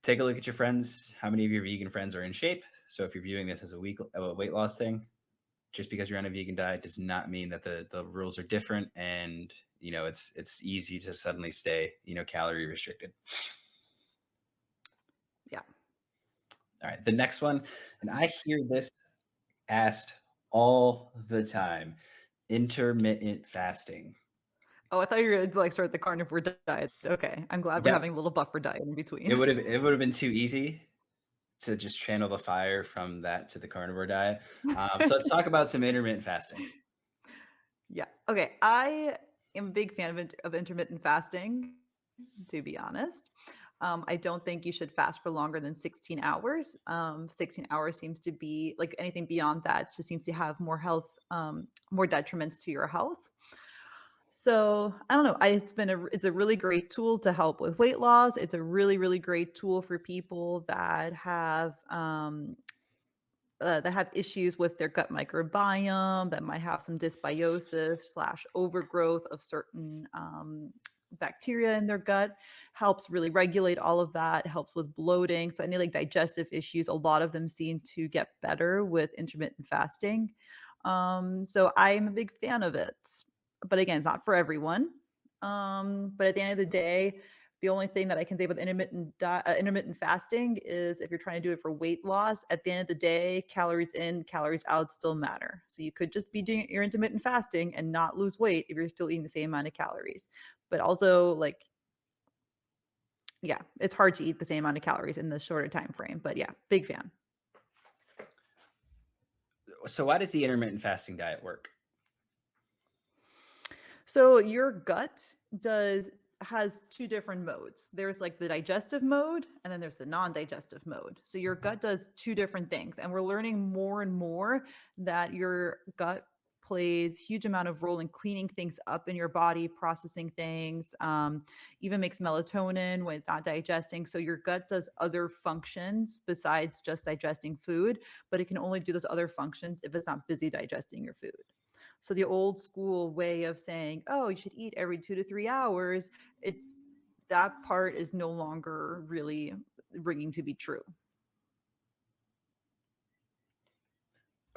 take a look at your friends. How many of your vegan friends are in shape? So if you're viewing this as a weight loss thing, just because you're on a vegan diet does not mean that the rules are different, and it's easy to suddenly stay calorie restricted. Yeah. All right, the next one, and I hear this asked all the time: intermittent fasting. Oh, I thought you were gonna like start the carnivore diet. Okay. I'm glad we're Yep, having a little buffer diet in it between. would have been too easy to just channel the fire from that to the carnivore diet. So let's talk about some intermittent fasting. Yeah. Okay. I am a big fan of intermittent fasting, to be honest. I don't think you should fast for longer than 16 hours. 16 hours seems to be like anything beyond that just seems to have more detriments to your health. So I don't know. It's a really great tool to help with weight loss. It's a really, really great tool for people that have issues with their gut microbiome, that might have some dysbiosis slash overgrowth of certain bacteria in their gut. Helps really regulate all of that. Helps with bloating. So any like digestive issues, a lot of them seem to get better with intermittent fasting. So I'm a big fan of it. But again, it's not for everyone. But at the end of the day, The only thing that I can say with intermittent fasting is if you're trying to do it for weight loss, at the end of the day, calories in, calories out still matter. So you could just be doing your intermittent fasting and not lose weight if you're still eating the same amount of calories. But also, like, yeah, it's hard to eat the same amount of calories in the shorter time frame. But yeah, big fan. So why does the intermittent fasting diet work? So your gut does has two different modes. There's like the digestive mode and then there's the non-digestive mode. So your gut does two different things and we're learning more and more that your gut plays huge amount of role in cleaning things up in your body, processing things, even makes melatonin when it's not digesting. So your gut does other functions besides just digesting food, but it can only do those other functions if it's not busy digesting your food. So the old school way of saying, "Oh, you should eat every 2 to 3 hours," it's that part is no longer really ringing to be true.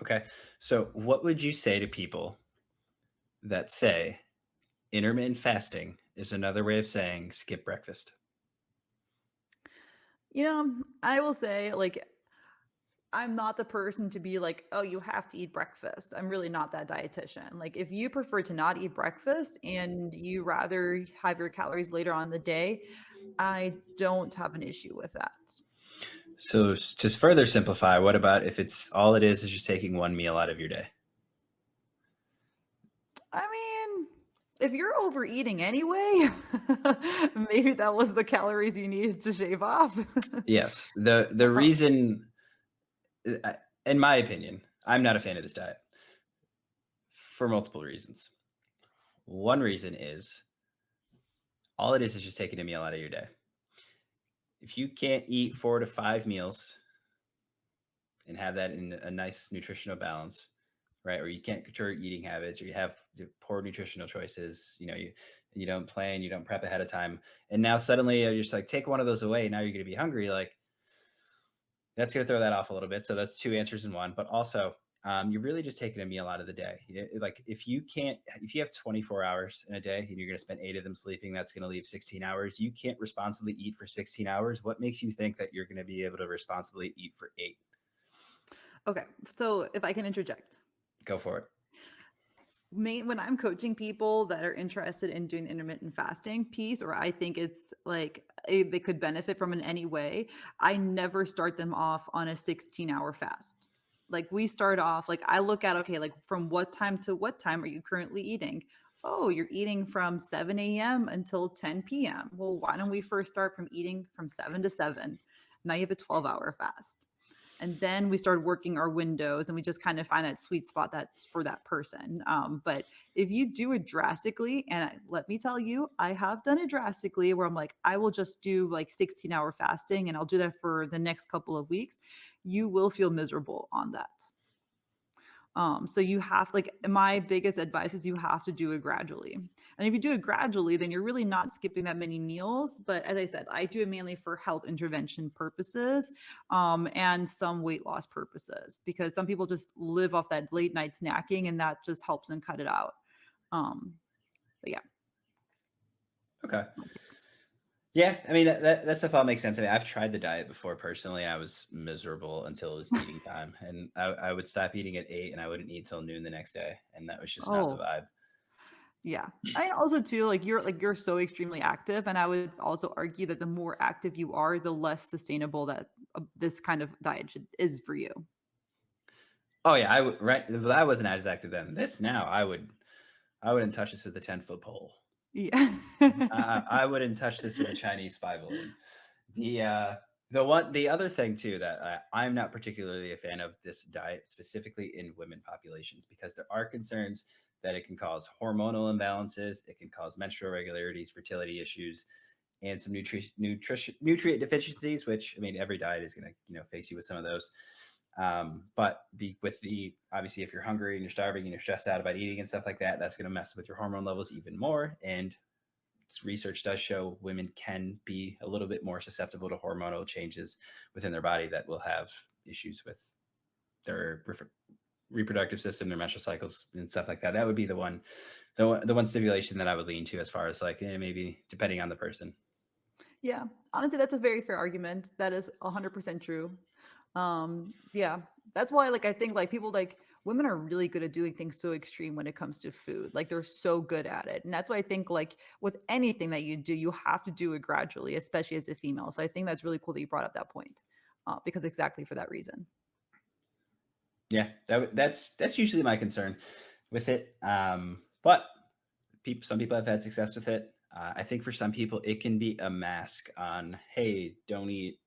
Okay. So what would you say to people that say intermittent fasting is another way of saying skip breakfast? I will say, like, I'm not the person to be like, "Oh, you have to eat breakfast." I'm really not that dietitian. Like, if you prefer to not eat breakfast and you rather have your calories later on in the day, I don't have an issue with that. So to further simplify, what about if it's all it is just taking one meal out of your day? I mean, if you're overeating anyway, maybe that was the calories you needed to shave off. Yes. The Um, reason, in my opinion, I'm not a fan of this diet for multiple reasons. One reason is all it is just taking a meal out of your day. If you can't eat 4 to 5 meals and have that in a nice nutritional balance, right? Or you can't control your eating habits, or you have poor nutritional choices. You don't plan, you don't prep ahead of time, and now suddenly you're just like take one of those away. Now you're going to be hungry. Like that's going to throw that off a little bit. So that's two answers in one. But also, you're really just taking a meal out of the day. Like if you have 24 hours in a day and you're going to spend 8 of them sleeping, that's going to leave 16 hours. You can't responsibly eat for 16 hours. What makes you think that you're going to be able to responsibly eat for 8? okay, so if I can interject. Go for it. When I'm coaching people that are interested in doing the intermittent fasting piece, or I think it's like they could benefit from in any way, I never start them off on a 16-hour fast. Like we start off, like I look at, okay, like from what time to what time are you currently eating? Oh, you're eating from 7 a.m. until 10 p.m. Well, why don't we first start from eating from 7 to 7? Now you have a 12-hour fast. And then we started working our windows and we just kind of find that sweet spot that's for that person. But if you do it drastically, and let me tell you, I have done it drastically where I'm like, I will just do like 16-hour fasting and I'll do that for the next couple of weeks. You will feel miserable on that. So you have, like, my biggest advice is you have to do it gradually. And if you do it gradually, then you're really not skipping that many meals. But as I said, I do it mainly for health intervention purposes, and some weight loss purposes, because some people just live off that late night snacking and that just helps them cut it out. Um, but yeah. Okay. Yeah, I mean that stuff all makes sense. I mean, I've tried the diet before personally. I was miserable until it was eating time, and I would stop eating at 8, and I wouldn't eat till noon the next day, and that was just not the Oh, vibe. yeah. I also too, like you're so extremely active, and I would also argue that the more active you are, the less sustainable that this kind of diet is for you. Oh yeah, I would right. But I wasn't as active then. This now, I wouldn't touch this with a 10-foot pole. Yeah. I wouldn't touch this with a Chinese spy balloon. The uh, the other thing too that I'm not particularly a fan of this diet specifically in women populations because there are concerns that it can cause hormonal imbalances, it can cause menstrual irregularities, fertility issues, and some nutrient deficiencies. Which I mean, every diet is going to face you with some of those. But with the obviously, if you're hungry and you're starving and you're stressed out about eating and stuff like that, that's going to mess with your hormone levels even more. And research does show women can be a little bit more susceptible to hormonal changes within their body that will have issues with their reproductive system, their menstrual cycles, and stuff like that. That would be the one stipulation that I would lean to as far as like maybe depending on the person. Yeah, honestly, that's a very fair argument. That is 100% true. Yeah, that's why, like, I think, like, people, like, women are really good at doing things so extreme when it comes to food. Like, they're so good at it, and that's why I think, like, with anything that you do, you have to do it gradually, especially as a female. So I think that's really cool that you brought up that point, because exactly for that reason. Yeah, that's usually my concern with it. But some people have had success with it. I think for some people it can be a mask on, hey, don't eat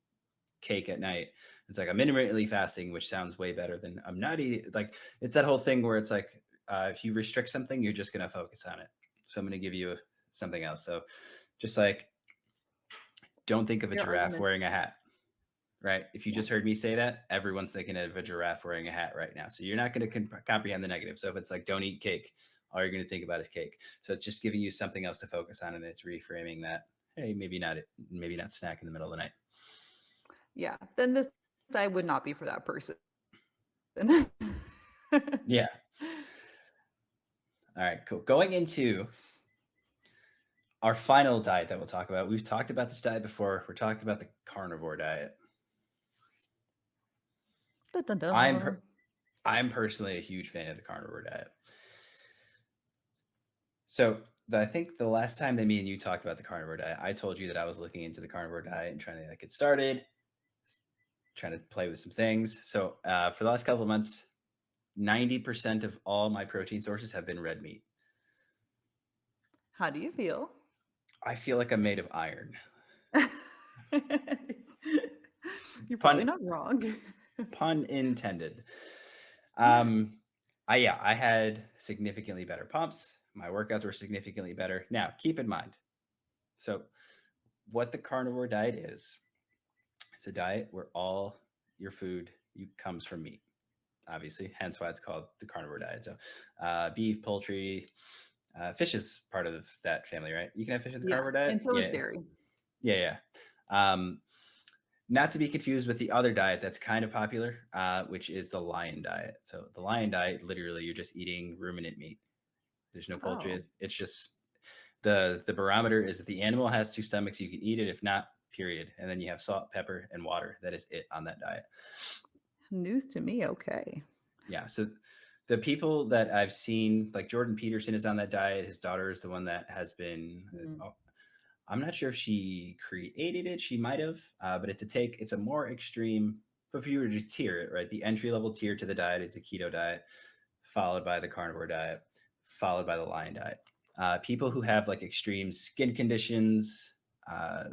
cake at night. It's like I'm intermittently fasting, which sounds way better than I'm not eating. Like it's that whole thing where it's like if you restrict something, you're just gonna focus on it. So I'm gonna give you something else. So just like don't think of a Fair giraffe argument. wearing a hat, right? If you Yeah. just heard me say that, everyone's thinking of a giraffe wearing a hat right now. So you're not going to comprehend the negative. So if it's like don't eat cake, all you're going to think about is cake. So it's just giving you something else to focus on, and it's reframing that. Hey, maybe not snack in the middle of the night. Yeah, then this I would not be for that person. Yeah. All right. Cool. Going into our final diet that we'll talk about. We've talked about this diet before. We're talking about the carnivore diet. Dun, dun, I'm dun. per- I'm personally a huge fan of the carnivore diet. So I think the last time that me and you talked about the carnivore diet, I told you that I was looking into the carnivore diet and trying to like get started, trying to play with some things. So for the last couple of months, 90% of all my protein sources have been red meat. How do you feel? I feel like I'm made of iron. You're Pun probably not wrong. pun intended. Um, I had significantly better pumps. My workouts were significantly better. Now, keep in mind, so what the carnivore diet is, it's a diet where all your food comes from meat, obviously, hence why it's called the carnivore diet. So, beef, poultry, fish is part of that family, right? You can have fish in the Yeah, carnivore diet. and so is Yeah, dairy. yeah, yeah. Not to be confused with the other diet that's kind of popular, which is the lion diet. So the lion diet, literally, you're just eating ruminant meat. There's no Oh, poultry. It's just the barometer is that the animal has two stomachs. You can eat it. If not, period. And then you have salt, pepper, and water. That is it on that diet. news to me. Okay. Yeah. So the people that I've seen, like Jordan Peterson, is on that diet. His daughter is the one that has been. Mm, I'm not sure if she created it. She might have, but it's a more extreme. But if you were to tier it, right, the entry level tier to the diet is the keto diet, followed by the carnivore diet, followed by the lion diet. People who have like extreme skin conditions. Uh,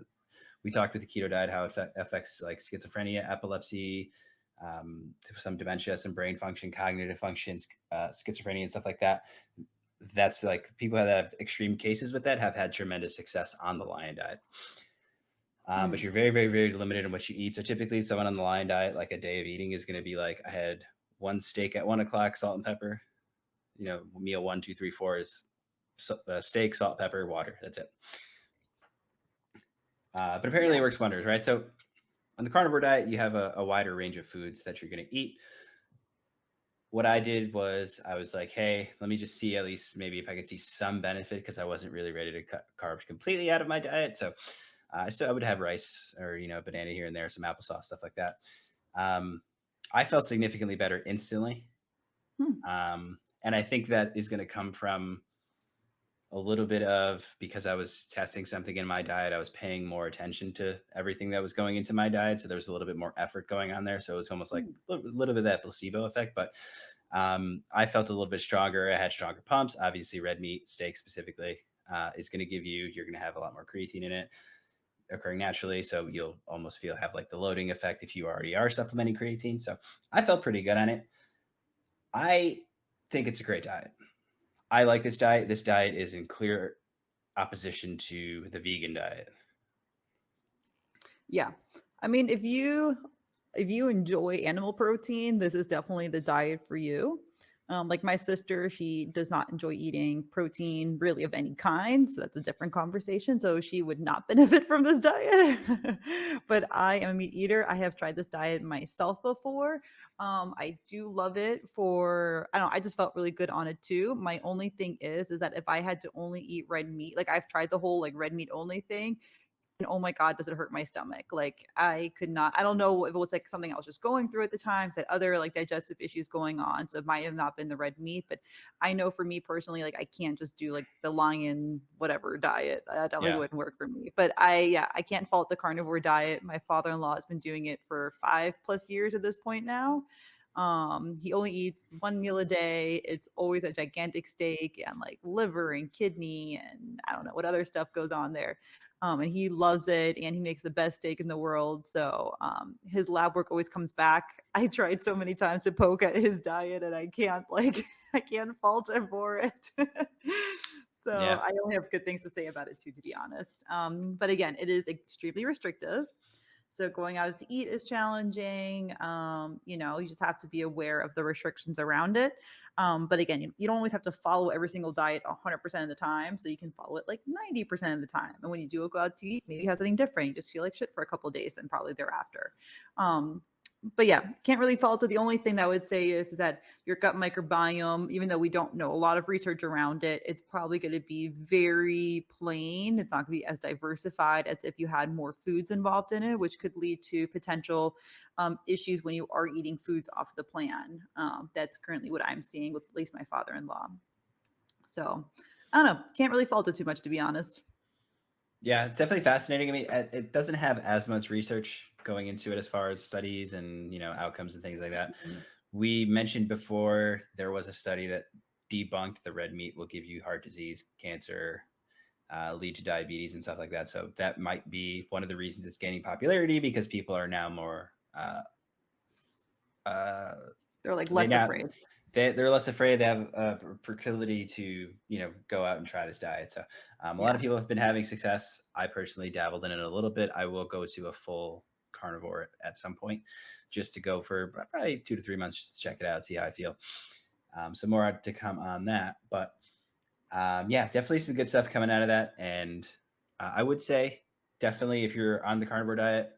we talked with the keto diet how it affects like schizophrenia, epilepsy, some dementia, some brain function, cognitive functions, schizophrenia, and stuff like that. That's like people that have extreme cases with that have had tremendous success on the lion diet. But mm. you're very, very, very limited in what you eat. So typically, someone on the lion diet, like a day of eating, is going to be like, I had one steak at 1 o'clock, salt and pepper. Meal one, two, three, four is steak, salt, pepper, water. That's it. But apparently, Yeah. it works wonders, right? So on the carnivore diet, you have a wider range of foods that you're going to eat. What I did was I was like, hey, let me just see at least maybe if I can see some benefit because I wasn't really ready to cut carbs completely out of my diet. So I would have rice or banana here and there, some applesauce, stuff like that. Um, I felt significantly better instantly, Hmm. and I think that is going to come from a little bit of because I was testing something in my diet. I was paying more attention to everything that was going into my diet, so there was a little bit more effort going on there. So it was almost like Hmm. a little bit of that placebo effect, but I felt a little bit stronger. I had stronger pumps. Obviously, red meat, steak specifically, is going to you're going to have a lot more creatine in it occurring naturally. So you'll almost have like the loading effect if you already are supplementing creatine. So I felt pretty good on it. I think it's a great diet. I like this diet. This diet is in clear opposition to the vegan diet. Yeah. I mean, if you enjoy animal protein, this is definitely the diet for you. Like my sister, she does not enjoy eating protein really of any kind, so that's a different conversation. So she would not benefit from this diet. But I am a meat eater. I have tried this diet myself before. I do love it for I don't know, I just felt really good on it too. My only thing is that if I had to only eat red meat, like I've tried the whole like red meat only thing, and oh my God, does it hurt my stomach? Like I could not, I don't know if it was like something I was just going through at the time, had other like digestive issues going on. So it might have not been the red meat, but I know for me personally, like I can't just do like the lion whatever diet. That definitely Yeah. wouldn't work for me. But yeah, I can't fault the carnivore diet. My father-in-law has been doing it for 5+ years at this point now. He only eats one meal a day. It's always a gigantic steak and like liver and kidney and I don't know what other stuff goes on there. And he loves it and he makes the best steak in the world. So his lab work always comes back. I tried so many times to poke at his diet and I can't like I can't fault him for it. So Yeah. I only have good things to say about it too, to be honest. But again, it is extremely restrictive. So going out to eat is challenging. You just have to be aware of the restrictions around it. But again, you don't always have to follow every single diet 100% of the time. So you can follow it like 90% of the time. And when you do go out to eat, maybe you have something different. You just feel like shit for a couple of days and probably thereafter. Um, but yeah, can't really fault it. The only thing that I would say is that your gut microbiome, even though we don't know a lot of research around it, it's probably going to be very plain. It's not going to be as diversified as if you had more foods involved in it, which could lead to potential issues when you are eating foods off the plan. That's currently what I'm seeing with at least my father-in-law. So I don't know. Can't really fault it too much, to be honest. Yeah, it's definitely fascinating. I mean, it doesn't have as much research going into it as far as studies and outcomes and things like that. Mhm. We mentioned before there was a study that debunked the red meat will give you heart disease, cancer, lead to diabetes and stuff like that. So that might be one of the reasons it's gaining popularity because people are now more uh, They're like they less now afraid. they're less afraid. They have a proclivity to go out and try this diet. So a lot Yeah. of people have been having success. I personally dabbled in it a little bit. I will go to a full carnivore at some point just to go for probably 2 to 3 months just to check it out, see how I feel. So more to come on that, but yeah, definitely some good stuff coming out of that. And I would say definitely if you're on the carnivore diet,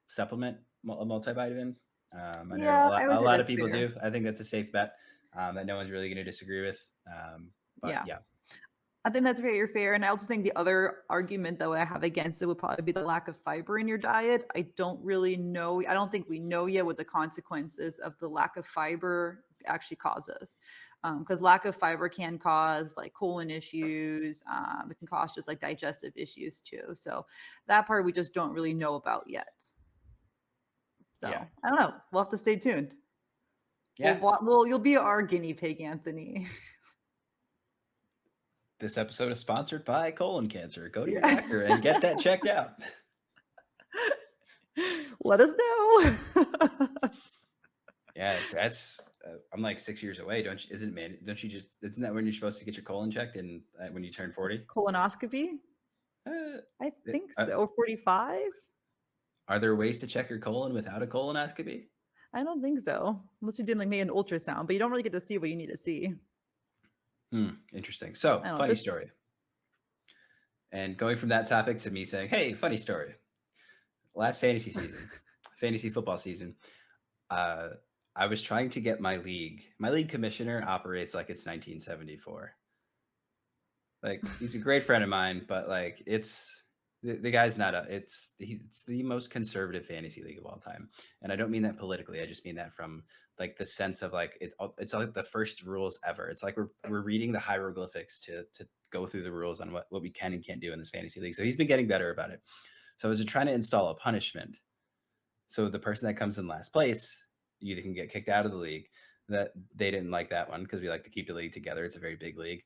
supplement a multivitamin. I know Yeah, I would a say lot of that's people fair. do. I think that's a safe bet that no one's really going to disagree with. But Yeah. yeah, I think that's very fair. And I also think the other argument that I have against it would probably be the lack of fiber in your diet. I don't really know. I don't think we know yet what the consequences of the lack of fiber actually causes. Because lack of fiber can cause like colon issues. It can cause just like digestive issues too. So that part we just don't really know about yet. yeah, So I don't know. We'll have to stay tuned. yeah. You'll be our guinea pig, Anthony. This episode is sponsored by colon cancer. Go to your Yeah. doctor and get that checked out. Let us know. Yeah, that's. I'm like 6 years away. Don't you? Isn't man? Don't you just? Isn't that when you're supposed to get your colon checked? And when you turn 40? Colonoscopy? Uh, I think uh, so. 45? are there ways to check your colon without a colonoscopy? I don't think so. Unless you did like maybe an ultrasound, but you don't really get to see what you need to see. Interesting. So, I don't know. funny This story. And going from that topic to me saying, "Hey, funny story." Last fantasy season, fantasy football season, uh, I was trying to get my league. My league commissioner operates like it's 1974. Like he's a great friend of mine, but like it's the guy's not a. It's the most conservative fantasy league of all time, and I don't mean that politically. I just mean that from like the sense of like it's like the first rules ever. It's like we're reading the hieroglyphics to go through the rules on what we can and can't do in this fantasy league. So he's been getting better about it. So I was trying to install a punishment. So the person that comes in last place, you either can get kicked out of the league. That they didn't like that one because we like to keep the league together. It's a very big league.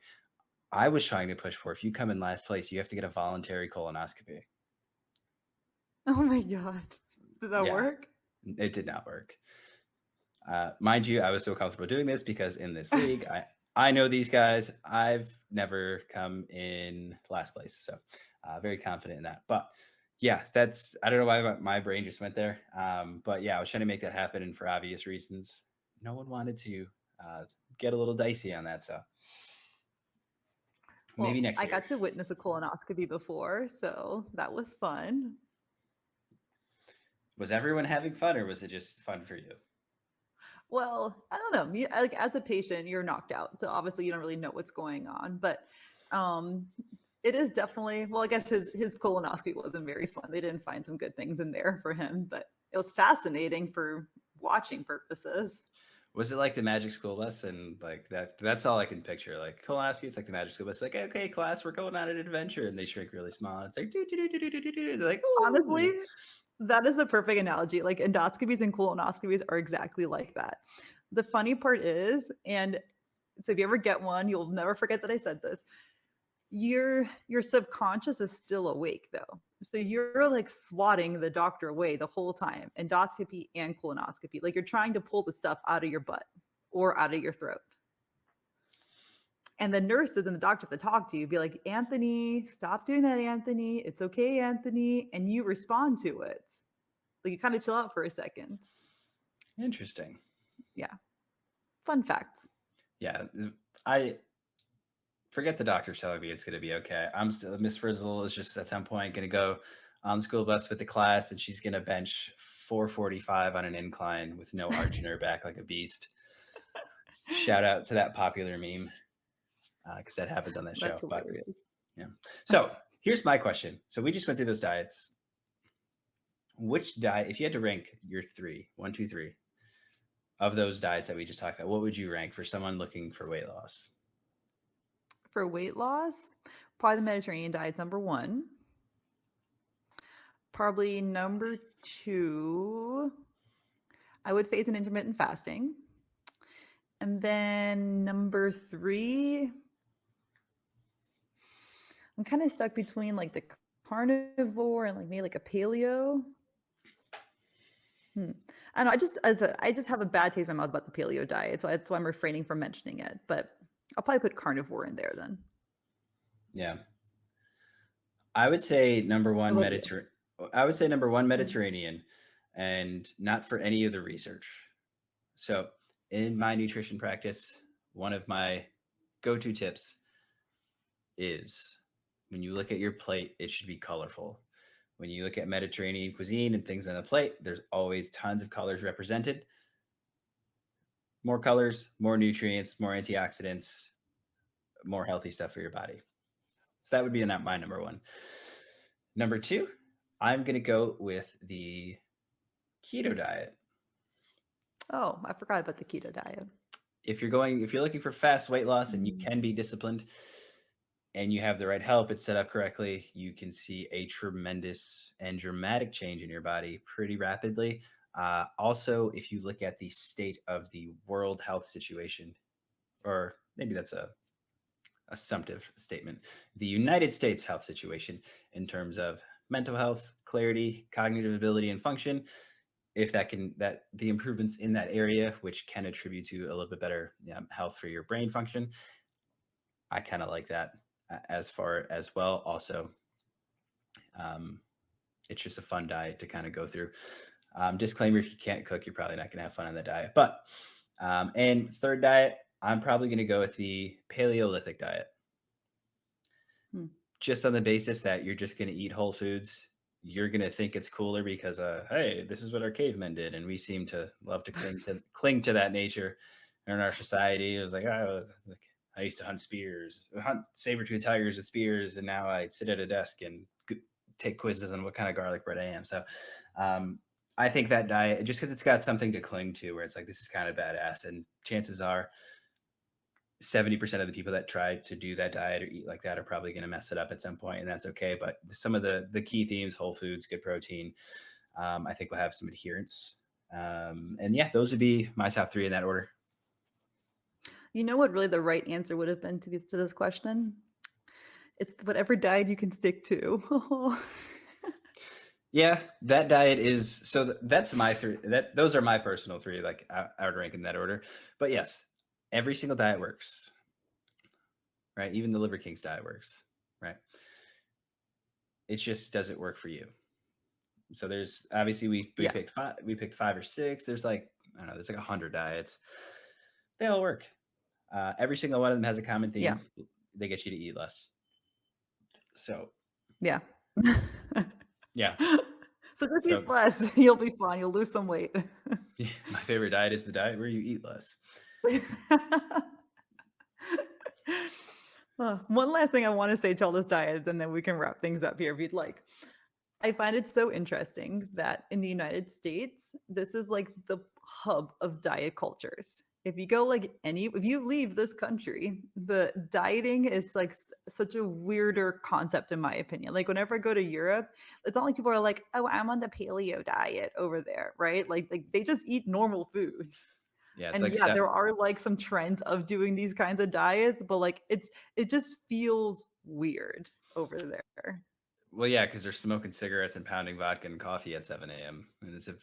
I was trying to push for if you come in last place, you have to get a voluntary colonoscopy. Oh my god. Did that Yeah, work? it did not work. Mind you, I was so comfortable doing this because in this league, I know these guys. I've never come in last place, so very confident in that. But yeah, that's I don't know why my brain just went there. But yeah, I was trying to make that happen, and for obvious reasons, no one wanted to get a little dicey on that. So maybe Well, next I year. got to witness a colonoscopy before, so that was fun. Was everyone having fun, or was it just fun for you? Well, I don't know. Like as a patient, you're knocked out, so obviously you don't really know what's going on. But um, It is definitely, well, I guess his colonoscopy wasn't very fun. They didn't find some good things in there for him, but it was fascinating for watching purposes. Was it like the Magic School Bus and like that? That's all I can picture. Like colonoscopy, it's like the Magic School Bus. Like, okay, class, we're going on an adventure, and they shrink really small. And it's like, do, do, do, do, do, do, do. They're like, Honestly, ooh. that is the perfect analogy. Like endoscopies and colonoscopies are exactly like that. The funny part is, and so if you ever get one, you'll never forget that I said this. Your subconscious is still awake though. So you're like swatting the doctor away the whole time, endoscopy and colonoscopy. Like you're trying to pull the stuff out of your butt or out of your throat. And the nurses and the doctor have to talk to you, be like, Anthony, stop doing that, Anthony. It's okay, Anthony. And you respond to it. Like you kind of chill out for a second. Interesting. Yeah. Fun fact. Yeah, I forget the doctor telling me it's going to be okay. I'm still Miss Frizzle is just at some point going to go on the school bus with the class, and she's going to bench 445 on an incline with no arch in her back like a beast. Shout out to that popular meme because that happens on that show. That's But hilarious. yeah, so here's my question. So we just went through those diets. Which diet, if you had to rank your three, one, two, three, of those diets that we just talked about, what would you rank for someone looking for weight loss? For weight loss, probably the Mediterranean diet's number one. Probably number two, I would phase in intermittent fasting. And then number three, I'm kind of stuck between like the carnivore and like maybe like a paleo. I don't know. I just have a bad taste in my mouth about the paleo diet, so that's why I'm refraining from mentioning it. But I'll probably put carnivore in there then. Yeah, I would say number How one about you? Mediterranean, and not for any of the research. So, in my nutrition practice, one of my go-to tips is when you look at your plate, it should be colorful. When you look at Mediterranean cuisine and things on the plate, there's always tons of colors represented. More colors, more nutrients, more antioxidants, more healthy stuff for your body. So that would be my number one. Number two, I'm going to go with the keto diet. Oh, I forgot about the keto diet. If you're looking for fast weight loss and you Mm. can be disciplined and you have the right help, it's set up correctly, you can see a tremendous and dramatic change in your body pretty rapidly. Also, if you look at the state of the world health situation, or maybe that's a assumptive statement, the United States health situation in terms of mental health, clarity, cognitive ability, and function, if that the improvements in that area, which can attribute to a little bit better health for your brain function, I kind of like that as far as well. Also, it's just a fun diet to kind of go through. Disclaimer: if you can't cook, you're probably not going to have fun on the diet. But and third diet, I'm probably going to go with the Paleolithic diet, just on the basis that you're just going to eat whole foods. You're going to think it's cooler because, hey, this is what our cavemen did. And we seem to love to cling to that nature in our society. It was like, I used to hunt saber-tooth tigers with spears. And now I sit at a desk and take quizzes on what kind of garlic bread I am. So I think that diet, just because it's got something to cling to where it's like, this is kind of badass. And chances are 70% of the people that try to do that diet or eat like that are probably going to mess it up at some point, and that's okay. But some of the key themes, whole foods, good protein, I think we'll have some adherence. And yeah, those would be my top three in that order. You know what really the right answer would have been to this question? It's whatever diet you can stick to. Yeah, that diet is that's my three. Those are my personal three. Like I would rank in that order. But yes, every single diet works. Right? Even the Liver King's diet works. Right? It just doesn't work for you. So there's obviously we picked five or six. There's like, I don't know, there's like 100 diets. They all work. Every single one of them has a common theme. Yeah. They get you to eat less. So Yeah. yeah. So just eat less. You'll be fine. You'll lose some weight. Yeah, my favorite diet is the diet where you eat less. One last thing I want to say to all this diet, and then we can wrap things up here if you'd like. I find it so interesting that in the United States, this is like the hub of diet cultures. If you go like if you leave this country, the dieting is like such a weirder concept in my opinion. Like whenever I go to Europe, it's not like people are like, "Oh, I'm on the paleo diet over there," right? Like they just eat normal food. Yeah, it's And like yeah, step. there are like some trends of doing these kinds of diets, but like it just feels weird over there. Well, yeah, because they're smoking cigarettes and pounding vodka and coffee at 7 a.m. And it's a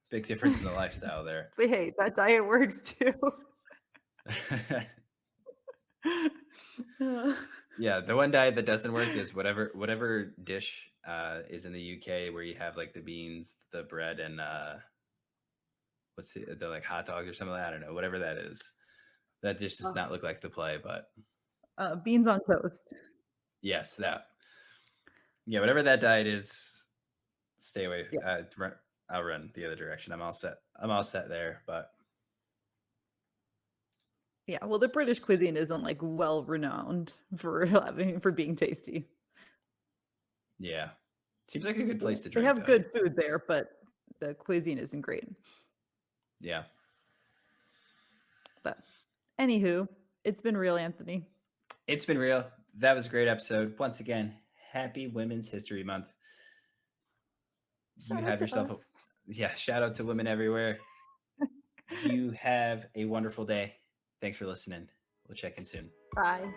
big difference in the lifestyle there. But hey, that diet works too. Uh, Yeah, the one diet that doesn't work is whatever dish is in the UK where you have like the beans, the bread, and what's the like hot dogs or something. I don't know, whatever that is. That dish does not look like the play, but beans on toast. yes, that. Yeah, whatever that diet is, stay away. Yeah. I'll run the other direction. I'm all set. I'm all set there. But Yeah, well, the British cuisine isn't like well renowned for for being tasty. yeah, seems like a good place to They drink have though. good food there, but the cuisine isn't great. Yeah, But anywho, it's been real, Anthony. it's been real. That was a great episode. Once again, happy Women's History Month. You Shout out have to yourself us. a yeah. Shout out to women everywhere. You have a wonderful day. Thanks for listening. We'll check in soon. Bye.